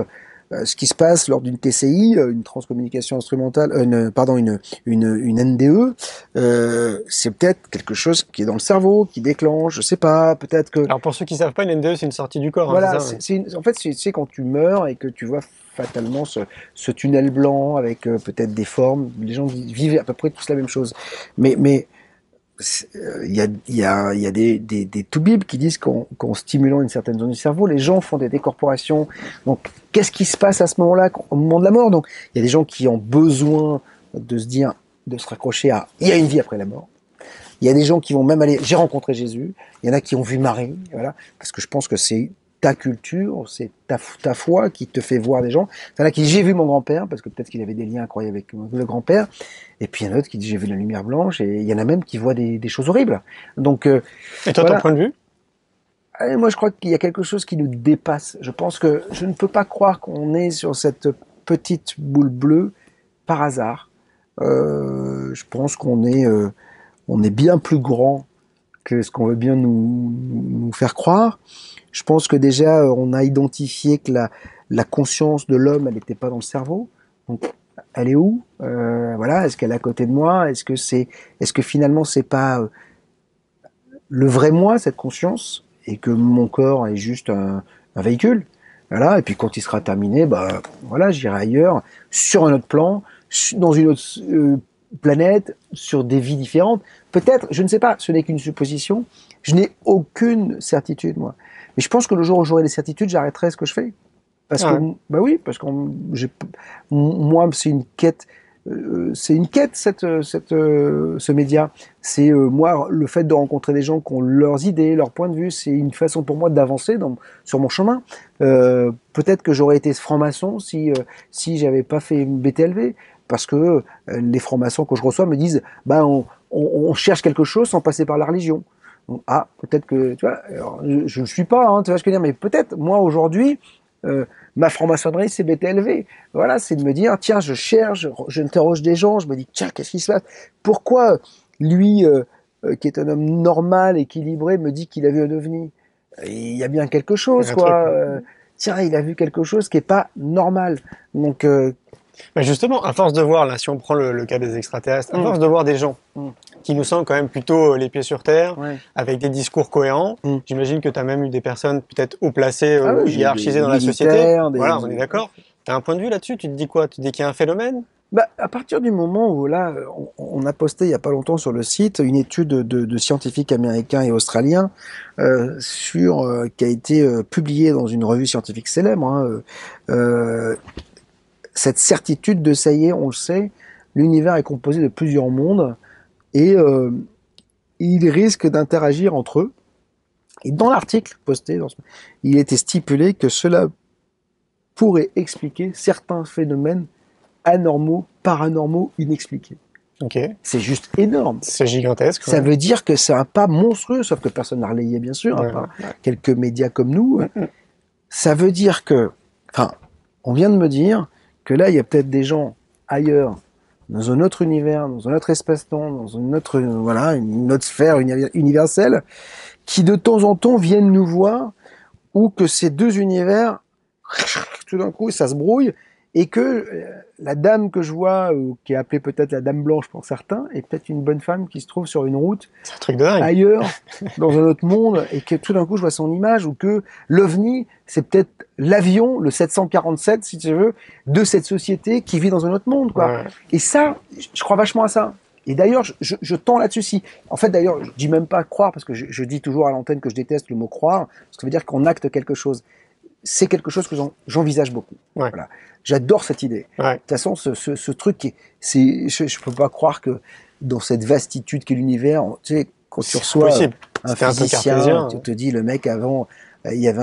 S2: ce qui se passe lors d'une TCI, une transcommunication instrumentale, une NDE, c'est peut-être quelque chose qui est dans le cerveau, qui déclenche, je sais pas, peut-être que
S1: Alors pour ceux qui savent pas, une NDE, c'est une sortie du corps, hein,
S2: voilà,
S1: c'est ça, ouais.
S2: en fait, c'est quand tu meurs et que tu vois fatalement ce tunnel blanc avec peut-être des formes. Les gens vivent à peu près tous la même chose. Mais il y a des toubibs qui disent qu'en stimulant une certaine zone du cerveau, les gens font des décorporations. Donc, qu'est-ce qui se passe à ce moment-là, au moment de la mort? Donc, il y a des gens qui ont besoin de se dire, de se raccrocher à, il y a une vie après la mort. Il y a des gens qui vont même aller, j'ai rencontré Jésus. Il y en a qui ont vu Marie, voilà, parce que je pense que c'est ta culture, c'est ta foi qui te fait voir des gens. Il y en a qui disent j'ai vu mon grand-père, parce que peut-être qu'il avait des liens incroyables avec le grand-père. Et puis il y en a d'autres qui disent j'ai vu la lumière blanche. Et il y en a même qui voient des choses horribles. Donc
S1: Et toi, ton
S2: voilà.
S1: point de vue?
S2: Et moi je crois qu'il y a quelque chose qui nous dépasse. Je pense que je ne peux pas croire qu'on est sur cette petite boule bleue par hasard. Je pense on est bien plus grand que ce qu'on veut bien nous faire croire. Je pense que déjà, on a identifié que la conscience de l'homme, elle n'était pas dans le cerveau. Donc, elle est où? Voilà, est-ce qu'elle est à côté de moi? Est-ce que finalement, c'est pas le vrai moi, cette conscience, et que mon corps est juste un véhicule? Voilà, et puis quand il sera terminé, bah voilà, j'irai ailleurs, sur un autre plan, dans une autre planète, sur des vies différentes. Peut-être, je ne sais pas, ce n'est qu'une supposition. Je n'ai aucune certitude, moi. Mais je pense que le jour où j'aurai des certitudes, j'arrêterai ce que je fais. Parce que, bah oui, parce que moi, c'est une quête, ce média. C'est moi, le fait de rencontrer des gens qui ont leurs idées, leurs points de vue, c'est une façon pour moi d'avancer sur mon chemin. Peut-être que j'aurais été franc-maçon si j'avais pas fait BTLV, parce que les francs-maçons que je reçois me disent, bah on cherche quelque chose sans passer par la religion. Donc, ah, peut-être que, tu vois, alors, je ne suis pas, hein, tu vois ce que je veux dire, mais peut-être, moi, aujourd'hui, ma franc-maçonnerie, c'est BTLV. Voilà, c'est de me dire, tiens, je cherche, j'interroge des gens, je me dis, tiens, qu'est-ce qui se passe? Pourquoi lui, qui est un homme normal, équilibré, me dit qu'il a vu un ovni? Il y a bien quelque chose, quoi. Tiens, il a vu quelque chose qui est pas normal. Donc,
S1: Bah justement, à force de voir, là, si on prend le cas des extraterrestres, à force de voir des gens qui nous semblent quand même plutôt les pieds sur terre,
S2: ouais.
S1: avec des discours cohérents, j'imagine que tu as même eu des personnes peut-être haut placées,
S2: Ah ouais, j'ai
S1: hiérarchisées
S2: des
S1: dans la société.
S2: militaires,
S1: Voilà, on est d'accord. Tu as un point de vue là-dessus? Tu te dis quoi? Tu te dis qu'il y a un phénomène?
S2: Bah, à partir du moment où là, on a posté il y a pas longtemps sur le site une étude de scientifiques américains et australiens qui a été publiée dans une revue scientifique célèbre. Hein, cette certitude de ça y est, on le sait, l'univers est composé de plusieurs mondes et ils risquent d'interagir entre eux. Et dans l'article posté, il était stipulé que cela pourrait expliquer certains phénomènes anormaux, paranormaux, inexpliqués.
S1: Ok.
S2: C'est juste énorme.
S1: C'est gigantesque.
S2: Ça veut dire que c'est un pas monstrueux, sauf que personne n'a relayé, bien sûr, à part quelques médias comme nous. Ça veut dire que, enfin, on vient de me dire que là, il y a peut-être des gens ailleurs, dans un autre univers, dans un autre espace-temps, dans une autre, voilà, une autre sphère universelle, qui de temps en temps viennent nous voir, ou que ces deux univers, tout d'un coup, ça se brouille, et que la dame que je vois, qui est appelée peut-être la dame blanche pour certains, est peut-être une bonne femme qui se trouve sur une route
S1: C'est un truc de dingue.
S2: ailleurs, dans un autre monde, et que tout d'un coup je vois son image, ou que l'OVNI, c'est peut-être l'avion, le 747, si tu veux, de cette société qui vit dans un autre monde, quoi.
S1: Ouais.
S2: Et ça, je crois vachement à ça. Et d'ailleurs, je tends là-dessus. Si. En fait, d'ailleurs, je dis même pas croire, parce que je dis toujours à l'antenne que je déteste le mot croire, parce que ça veut dire qu'on acte quelque chose. C'est quelque chose que j'envisage beaucoup.
S1: Ouais.
S2: Voilà. J'adore cette idée.
S1: Ouais.
S2: De toute façon, ce truc, je peux pas croire que dans cette vastitude qu'est l'univers, tu sais, quand tu reçois un physicien, tu te dis, le mec avant, il y avait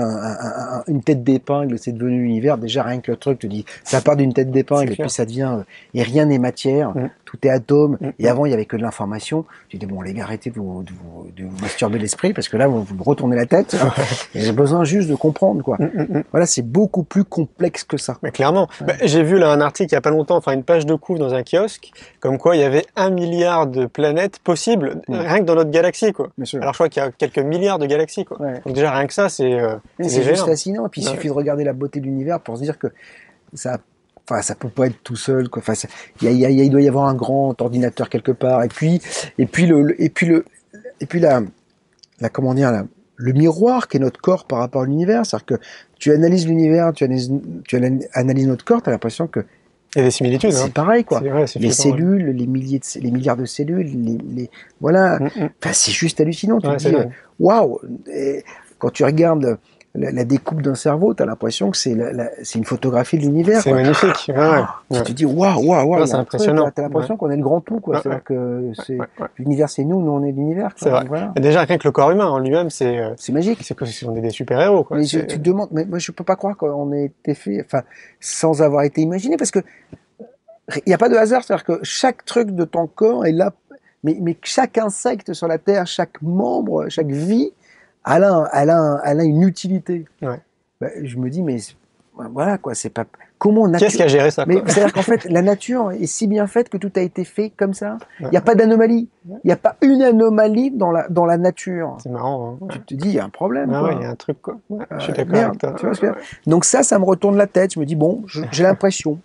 S2: une tête d'épingle, c'est devenu l'univers. Déjà, rien que le truc te dit, ça part d'une tête d'épingle et puis ça devient, et rien n'est matière, tout est atome. Et avant, il y avait que de l'information. Tu dis, bon, les gars, arrêtez de vous masturber l'esprit parce que là, vous me retournez la tête. Et j'ai besoin juste de comprendre, quoi. Voilà, c'est beaucoup plus complexe que ça.
S1: Mais clairement. Ouais. Bah, j'ai vu là un article il y a pas longtemps, enfin une page de couve dans un kiosque, comme quoi il y avait 1 milliard de planètes possibles, rien que dans notre galaxie, quoi. Alors je crois qu'il y a quelques milliards de galaxies, quoi. Ouais. Donc déjà rien que ça, c'est
S2: juste fascinant. Et puis il suffit de regarder la beauté de l'univers pour se dire que ça peut pas être tout seul, quoi. Enfin, il doit y avoir un grand ordinateur quelque part. Et puis la comment dire, le miroir qui est notre corps par rapport à l'univers. C'est-à-dire que tu analyses l'univers, tu analyses notre corps, t'as l'impression que
S1: il y a des similitudes.
S2: C'est pareil, quoi. Les cellules, les milliards de cellules, voilà. Enfin, c'est juste hallucinant. Tu te dis, waouh! Quand tu regardes la découpe d'un cerveau, t'as l'impression que c'est une photographie de l'univers.
S1: C'est magnifique.
S2: Tu te dis, waouh!
S1: C'est impressionnant.
S2: T'as l'impression qu'on est le grand tout, quoi. C'est-à-dire que l'univers, c'est nous on est l'univers.
S1: C'est vrai. Voilà. Déjà, rien que le corps humain en lui-même, c'est
S2: magique.
S1: C'est que on est des super-héros, quoi.
S2: Mais tu te demandes, mais moi, je peux pas croire qu'on ait été fait, enfin, sans avoir été imaginé, parce que il n'y a pas de hasard, c'est-à-dire que chaque truc de ton corps est là, mais chaque insecte sur la Terre, chaque membre, chaque vie, elle a une utilité.
S1: Ouais.
S2: Ben, je me dis, mais voilà, quoi, c'est pas... Comment nature...
S1: Qu'est-ce qui a géré ça, quoi?
S2: Mais c'est-à-dire qu'en fait, la nature est si bien faite que tout a été fait comme ça. Il n'y a pas d'anomalie. Il n'y a pas une anomalie dans la nature.
S1: C'est marrant, hein.
S2: Tu te dis, il y a un problème,
S1: quoi.
S2: Ouais,
S1: il y a un truc, quoi. Je suis d'accord avec toi.
S2: Tu vois ce que... Donc ça me retourne la tête. Je me dis, bon, j'ai l'impression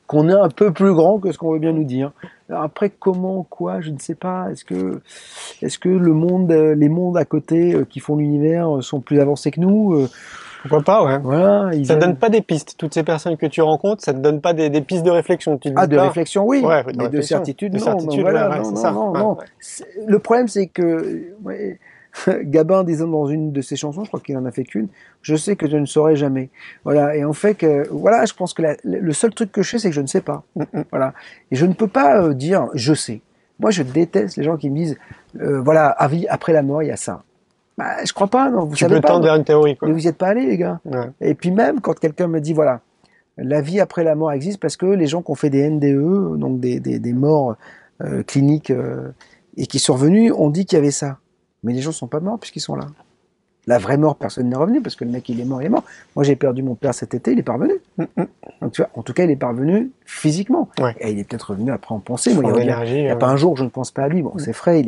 S2: qu'on est un peu plus grand que ce qu'on veut bien nous dire. Alors après, comment, quoi, je ne sais pas. Est-ce que les mondes à côté qui font l'univers sont plus avancés que nous?
S1: Pourquoi pas, ouais.
S2: Voilà,
S1: ça te donne pas des pistes. Toutes ces personnes que tu rencontres, ça te donne pas des pistes de réflexion. Tu
S2: de réflexion, oui.
S1: Ouais,
S2: mais de certitude, non.
S1: Non.
S2: Le problème, c'est que Gabin disant dans une de ses chansons, je crois qu'il en a fait qu'une, je sais que je ne saurai jamais. Voilà. Et en fait, je pense que le seul truc que je sais, c'est que je ne sais pas. Voilà. Et je ne peux pas dire je sais. Moi, je déteste les gens qui me disent après la mort, il y a ça. Bah, je crois pas, non.
S1: Tu peux tendre vers une théorie, quoi.
S2: Mais vous n'y êtes pas allés, les gars.
S1: Ouais.
S2: Et puis même, quand quelqu'un me dit, voilà, la vie après la mort existe parce que les gens qui ont fait des NDE, donc des morts cliniques, et qui sont revenus, ont dit qu'il y avait ça. Mais les gens sont pas morts puisqu'ils sont là. La vraie mort, personne n'est revenu parce que le mec, il est mort. Moi, j'ai perdu mon père cet été, il est pas revenu. Donc, tu vois, en tout cas, il est pas revenu physiquement.
S1: Ouais.
S2: Et il est peut-être revenu après en pensée. Moi, il n'y a pas un jour où je ne pense pas à lui. Bon, c'est vrai,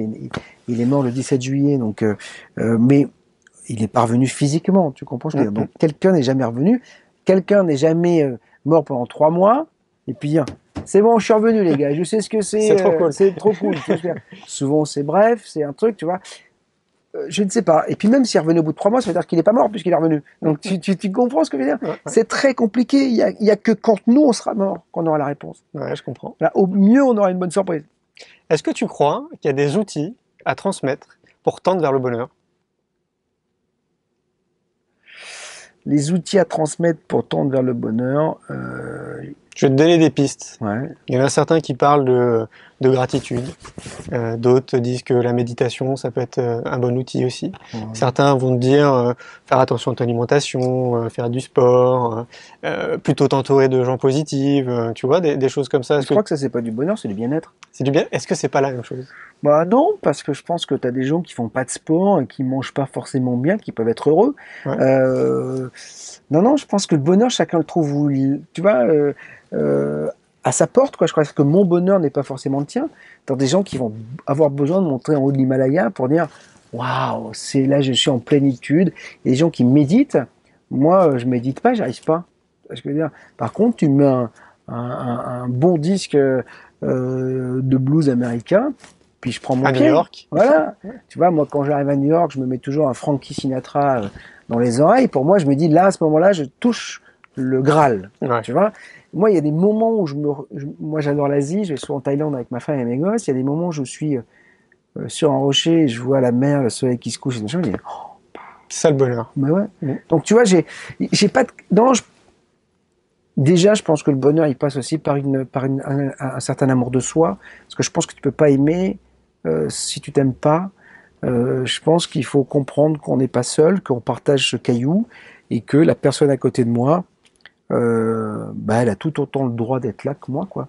S2: il est mort le 17 juillet, donc, mais il est pas revenu physiquement. Tu comprends ce que je veux dire? Donc, quelqu'un n'est jamais revenu. Quelqu'un n'est jamais mort pendant 3 mois. Et puis, c'est bon, je suis revenu, les gars. Je sais ce que c'est.
S1: C'est trop cool.
S2: C'est trop cool. Souvent, c'est bref, c'est un truc, tu vois. Je ne sais pas. Et puis même s'il est revenu au bout de 3 mois, ça veut dire qu'il n'est pas mort puisqu'il est revenu. Donc tu comprends ce que je veux dire? Ouais. C'est très compliqué. Il y a que quand nous on sera mort qu'on aura la réponse.
S1: Ouais, je comprends.
S2: Là, au mieux, on aura une bonne surprise.
S1: Est-ce que tu crois qu'il y a des outils à transmettre pour tendre vers le bonheur?
S2: Les outils à transmettre pour tendre vers le bonheur.
S1: Je vais te donner des pistes.
S2: Ouais.
S1: Il y en a certains qui parlent de gratitude. D'autres disent que la méditation, ça peut être un bon outil aussi. Ouais. Certains vont te dire faire attention à ton alimentation, faire du sport, plutôt t'entourer de gens positifs, tu vois, des choses comme ça.
S2: Je crois que ça, c'est pas du bonheur, c'est du bien-être.
S1: C'est du bien. Est-ce que c'est pas la même chose?
S2: Bah non, parce que je pense que tu as des gens qui font pas de sport, et qui mangent pas forcément bien, qui peuvent être heureux. Ouais. Non, je pense que le bonheur, chacun le trouve où tu vois, à sa porte, quoi. Je crois que mon bonheur n'est pas forcément le tien. Dans des gens qui vont avoir besoin de monter en haut de l'Himalaya pour dire waouh, c'est là, je suis en plénitude. Et des gens qui méditent, moi, je médite pas, j'arrive pas. ce que je veux dire. Par contre, tu mets un bon disque de blues américain, puis je prends mon
S1: À
S2: pied.
S1: New York.
S2: Voilà. Tu vois, moi, quand j'arrive à New York, je me mets toujours un Frankie Sinatra dans les oreilles. Pour moi, je me dis, là, à ce moment-là, je touche le Graal.
S1: Ouais.
S2: Tu vois. Moi, il y a des moments où moi, j'adore l'Asie. Je vais souvent en Thaïlande avec ma femme et mes gosses. Il y a des moments où je suis sur un rocher et je vois la mer, le soleil qui se couche. Et je me dis, oh,
S1: C'est ça le bonheur.
S2: mais ouais.
S1: Mm.
S2: Donc, tu vois, j'ai pas de, non, déjà, je pense que le bonheur, il passe aussi par un certain amour de soi. Parce que je pense que tu peux pas aimer si tu t'aimes pas. Je pense qu'il faut comprendre qu'on n'est pas seul, qu'on partage ce caillou et que la personne à côté de moi, elle a tout autant le droit d'être là que moi, quoi.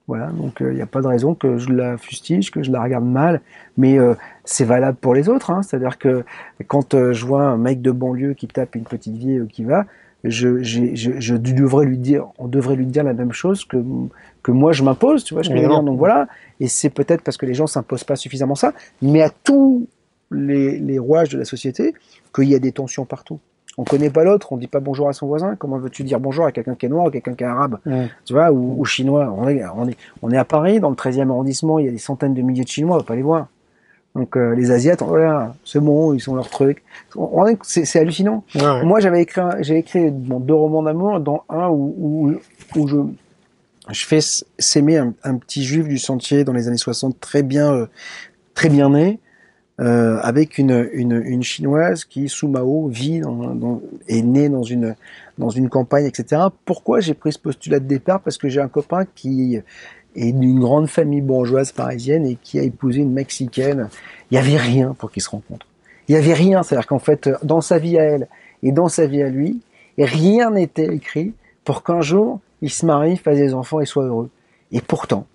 S2: Voilà, donc il n'y a pas de raison que je la fustige, que je la regarde mal, mais c'est valable pour les autres, hein. C'est-à-dire que quand je vois un mec de banlieue qui tape une petite vieille qui va, je devrais lui dire, on devrait lui dire la même chose que moi je m'impose, tu vois ce que je veux dire. Donc voilà, et c'est peut-être parce que les gens s'imposent pas suffisamment ça, mais à tous les rouages de la société, qu'il y a des tensions partout. On connaît pas l'autre, on dit pas bonjour à son voisin. Comment veux-tu dire bonjour à quelqu'un qui est noir ou quelqu'un qui est arabe, tu vois, ou chinois. On est à Paris, dans le 13e arrondissement, il y a des centaines de milliers de Chinois, on va pas les voir. Donc les Asiates, voilà, c'est bon, ils sont leur truc. C'est hallucinant.
S1: Ouais.
S2: Moi, j'ai écrit deux romans d'amour, dans un où je fais s'aimer un petit juif du sentier dans les années 60, très bien né. Avec une chinoise qui, sous Mao, est née dans une campagne, etc. Pourquoi j'ai pris ce postulat de départ? Parce que j'ai un copain qui est d'une grande famille bourgeoise parisienne et qui a épousé une Mexicaine. Il n'y avait rien pour qu'ils se rencontrent. Il n'y avait rien, c'est-à-dire qu'en fait, dans sa vie à elle et dans sa vie à lui, rien n'était écrit pour qu'un jour, ils se marient, fassent des enfants et soient heureux. Et pourtant,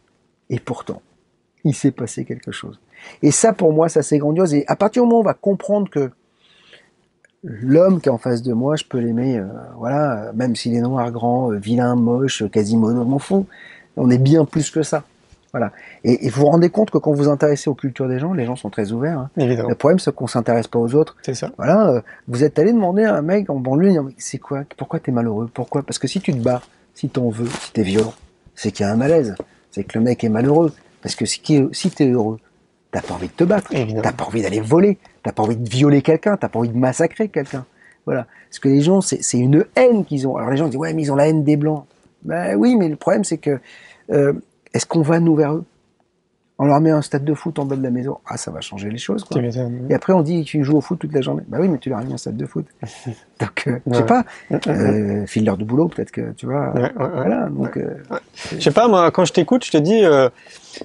S2: il s'est passé quelque chose. Et ça, pour moi, ça c'est grandiose. Et à partir du moment où on va comprendre que l'homme qui est en face de moi, je peux l'aimer, voilà, même s'il est noir, grand, vilain, moche, quasimodo, je m'en fous. On est bien plus que ça. Voilà. Et vous vous rendez compte que quand vous vous intéressez aux cultures des gens, les gens sont très ouverts. Hein.
S1: Évidemment.
S2: Le problème, c'est qu'on s'intéresse pas aux autres.
S1: C'est ça.
S2: Voilà. Vous êtes allé demander à un mec en banlieue, c'est quoi? Pourquoi t'es malheureux? Pourquoi? Parce que si tu te bats, si t'en veux, si t'es violent, c'est qu'il y a un malaise. C'est que le mec est malheureux. Parce que si t'es heureux, t'as pas envie de te battre, t'as pas envie d'aller voler, t'as pas envie de violer quelqu'un, t'as pas envie de massacrer quelqu'un. Voilà. Parce que les gens, c'est une haine qu'ils ont. Alors les gens disent, ouais, mais ils ont la haine des Blancs. Ben oui, mais le problème, c'est que, est-ce qu'on va nous vers eux? On leur met un stade de foot en bas de la maison. Ah, ça va changer les choses, quoi. Et après, on dit, tu joues au foot toute la journée. Bah oui, mais tu leur as mis un stade de foot. Donc, je sais pas, file-leur du boulot, peut-être que, tu vois. Voilà, donc,
S1: je sais pas, moi, quand je t'écoute, je te dis, je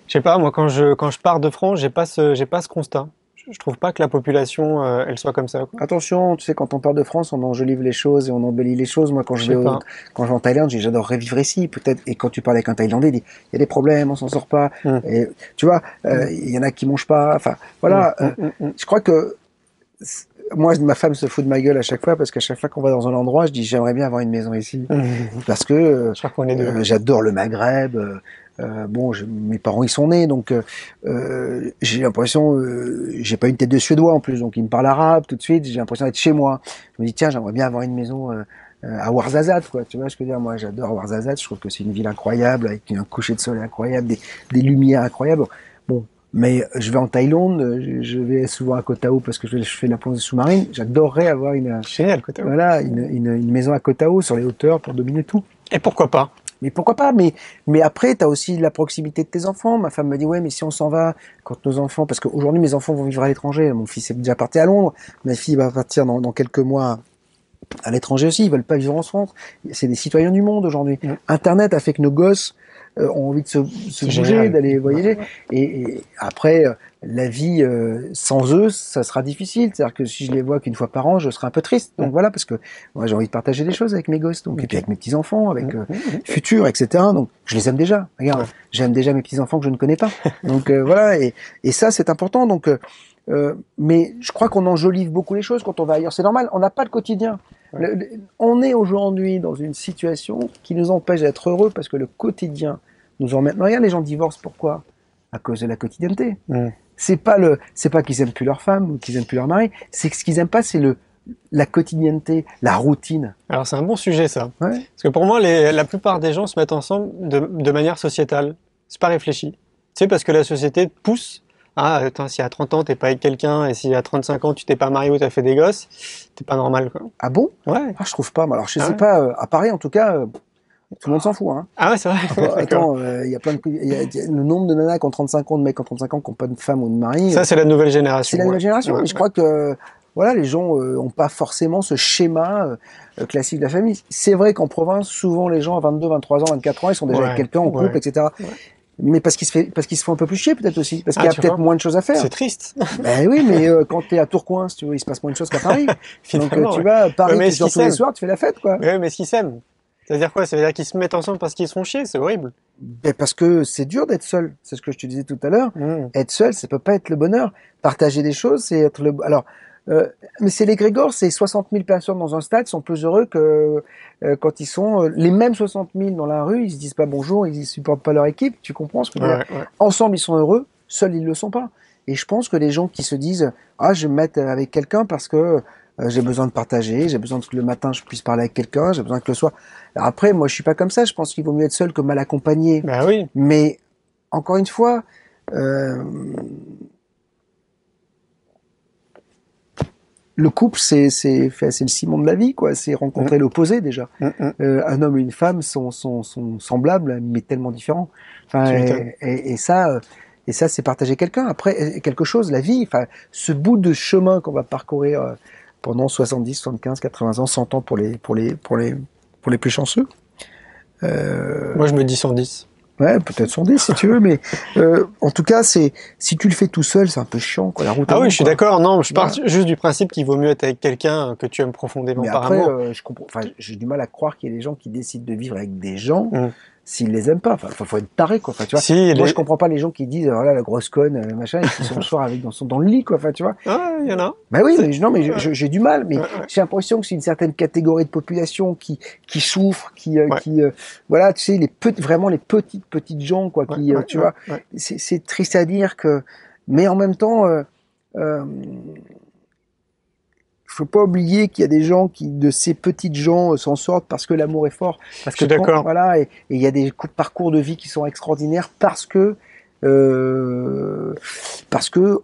S1: sais pas, moi, quand je pars de France, j'ai pas ce constat. Je trouve pas que la population, elle soit comme ça, quoi.
S2: Attention, tu sais, quand on part de France, on enjolive les choses et on embellit les choses. Moi, quand je vais en Thaïlande, j'adorerais vivre ici, peut-être. Et quand tu parles avec un Thaïlandais, il dit, il y a des problèmes, on s'en sort pas. Et, tu vois, il y en a qui mangent pas. Enfin, voilà. Je crois que, moi, ma femme se fout de ma gueule à chaque fois parce qu'à chaque fois qu'on va dans un endroit, je dis, j'aimerais bien avoir une maison ici. Parce que, j'adore le Maghreb. Mes parents y sont nés, donc j'ai l'impression, j'ai pas une tête de Suédois en plus, donc ils me parlent arabe tout de suite. J'ai l'impression d'être chez moi. Je me dis tiens, j'aimerais bien avoir une maison à Ouarzazate, quoi. Tu vois ce que je veux dire? Moi, j'adore Ouarzazate. Je trouve que c'est une ville incroyable avec un coucher de soleil incroyable, des lumières incroyables. Bon, mais je vais en Thaïlande, je vais souvent à Koh Tao parce que je fais de la plongée sous-marine. J'adorerais avoir
S1: génial, Koh Tao.
S2: Voilà, une maison à Koh Tao sur les hauteurs pour dominer tout.
S1: Et pourquoi pas?
S2: Mais pourquoi pas? Mais après, tu as aussi la proximité de tes enfants. Ma femme me dit, ouais, mais si on s'en va, quand nos enfants, parce qu'aujourd'hui, mes enfants vont vivre à l'étranger. Mon fils est déjà parti à Londres. Ma fille va partir dans quelques mois à l'étranger aussi. Ils veulent pas vivre en France. C'est des citoyens du monde aujourd'hui. Internet a fait que nos gosses ont envie de se bouger, d'aller voyager. Et après, la vie sans eux, ça sera difficile. C'est-à-dire que si je les vois qu'une fois par an, je serai un peu triste. Donc voilà, parce que moi j'ai envie de partager des choses avec mes gosses, donc et puis avec mes petits enfants, avec futurs, etc. Donc je les aime déjà. Regarde, j'aime déjà mes petits enfants que je ne connais pas. Donc voilà, et ça c'est important. Donc mais je crois qu'on enjolive beaucoup les choses quand on va ailleurs. C'est normal. On n'a pas le quotidien. On est aujourd'hui dans une situation qui nous empêche d'être heureux parce que le quotidien nous emmène. Regarde, les gens divorcent, pourquoi? À cause de la quotidienneté. C'est pas qu'ils aiment plus leur femme ou qu'ils aiment plus leur mari. C'est que ce qu'ils aiment pas, c'est le la quotidienneté, la routine.
S1: Alors c'est un bon sujet ça.
S2: Ouais.
S1: Parce que pour moi, la plupart des gens se mettent ensemble de manière sociétale. C'est pas réfléchi. Tu sais, parce que la société te pousse. Ah, attends, si à 30 ans, t'es pas avec quelqu'un, et si à 35 ans, tu t'es pas marié ou t'as fait des gosses, t'es pas normal, quoi.
S2: Ah bon?
S1: Ouais.
S2: Ah, je trouve pas. Alors, je
S1: Ah
S2: sais
S1: ouais.
S2: pas, à Paris, en tout cas, tout le monde s'en fout, hein.
S1: Ah ouais, c'est vrai. D'accord.
S2: Attends, il y a plein de, il y a le nombre de nanas qui ont 35 ans, de mecs qui ont 35 ans, qui n'ont pas de femme ou de mari.
S1: Ça, c'est la nouvelle génération.
S2: C'est la nouvelle
S1: ouais.
S2: génération.
S1: Ouais,
S2: Mais je
S1: ouais.
S2: crois que, voilà, les gens ont pas forcément ce schéma classique de la famille. C'est vrai qu'en province, souvent, les gens à 22, 23 ans, 24 ans, ils sont déjà avec
S1: Ouais,
S2: quelqu'un en couple,
S1: ouais.
S2: etc.
S1: Ouais.
S2: Mais parce qu'ils se font un peu plus chier, peut-être aussi. Parce qu'il
S1: Ah,
S2: y a
S1: tu
S2: peut-être
S1: vois,
S2: moins de choses à faire.
S1: c'est triste,
S2: Ben oui, mais quand t'es à Tourcoing, si tu veux, il se passe moins de choses qu'à Paris. Donc
S1: finalement.
S2: tu
S1: Ouais.
S2: vas à Paris,
S1: Ouais, mais
S2: tu
S1: est-ce
S2: sors
S1: qu'ils
S2: tous les
S1: s'aiment?
S2: soirs, tu fais la fête, quoi.
S1: Ouais, mais est-ce qu'ils s'aiment? Ça veut dire quoi? Ça veut dire qu'ils se mettent ensemble parce qu'ils se font chier? C'est horrible.
S2: Ben parce que c'est dur d'être seul. C'est ce que je te disais tout à l'heure.
S1: Mmh.
S2: Être seul, ça peut pas être le bonheur. Partager des choses, c'est être le. Alors, mais c'est l'égrégore, c'est 60 000 personnes dans un stade sont plus heureux que quand ils sont les mêmes 60 000 dans la rue, ils se disent pas bonjour, ils supportent pas leur équipe. Tu comprends ce que je veux dire?
S1: Ouais, ouais.
S2: Ensemble, ils sont heureux. Seuls, ils le sont pas. Et je pense que les gens qui se disent ah, je vais me mettre avec quelqu'un parce que j'ai besoin de partager, j'ai besoin que le matin je puisse parler avec quelqu'un, j'ai besoin que le soir. Alors après, moi, je suis pas comme ça. Je pense qu'il vaut mieux être seul que mal accompagné.
S1: Bah oui.
S2: Mais encore une fois, euh, le couple, c'est le ciment de la vie, quoi. C'est rencontrer l'opposé déjà. Un homme et une femme sont semblables, mais tellement différents. Enfin,
S1: Tu m'étonnes.
S2: et ça, c'est partager quelqu'un. Après, quelque chose, la vie, enfin, ce bout de chemin qu'on va parcourir pendant 70, 75, 80 ans, 100 ans pour les plus chanceux.
S1: Moi, je me dis 110.
S2: Ouais, peut-être 110 si tu veux, mais en tout cas, si tu le fais tout seul, c'est un peu chiant, quoi. La route
S1: Ah
S2: est
S1: oui,
S2: longue,
S1: je suis
S2: quoi.
S1: d'accord. Non, je pars
S2: Voilà.
S1: juste du principe qu'il vaut mieux être avec quelqu'un que tu aimes profondément
S2: Mais
S1: par
S2: après,
S1: amour.
S2: je comprends. Enfin, j'ai du mal à croire qu'il y ait des gens qui décident de vivre avec des gens
S1: Mm.
S2: s'ils les aiment pas. Enfin, faut être taré, quoi. Enfin, tu vois.
S1: Si,
S2: Moi, je comprends pas les gens qui disent, voilà, la grosse conne, machin, et qui sont le soir sont dans le lit, quoi. Enfin, tu vois.
S1: Ah, il y en a.
S2: Bah oui,
S1: C'est-
S2: mais non, mais j'ai du mal. Mais
S1: Ouais, ouais.
S2: j'ai l'impression que c'est une certaine catégorie de population qui souffre,
S1: Ouais.
S2: voilà, tu sais, vraiment les petites gens, quoi,
S1: Ouais,
S2: qui,
S1: ouais,
S2: tu
S1: ouais,
S2: vois.
S1: ouais.
S2: C'est triste à dire que, mais en même temps, euh, faut pas oublier qu'il y a des gens qui, de ces petites gens, s'en sortent parce que l'amour est fort, parce
S1: Je suis
S2: que
S1: d'accord.
S2: voilà, et il y a des parcours de vie qui sont extraordinaires parce que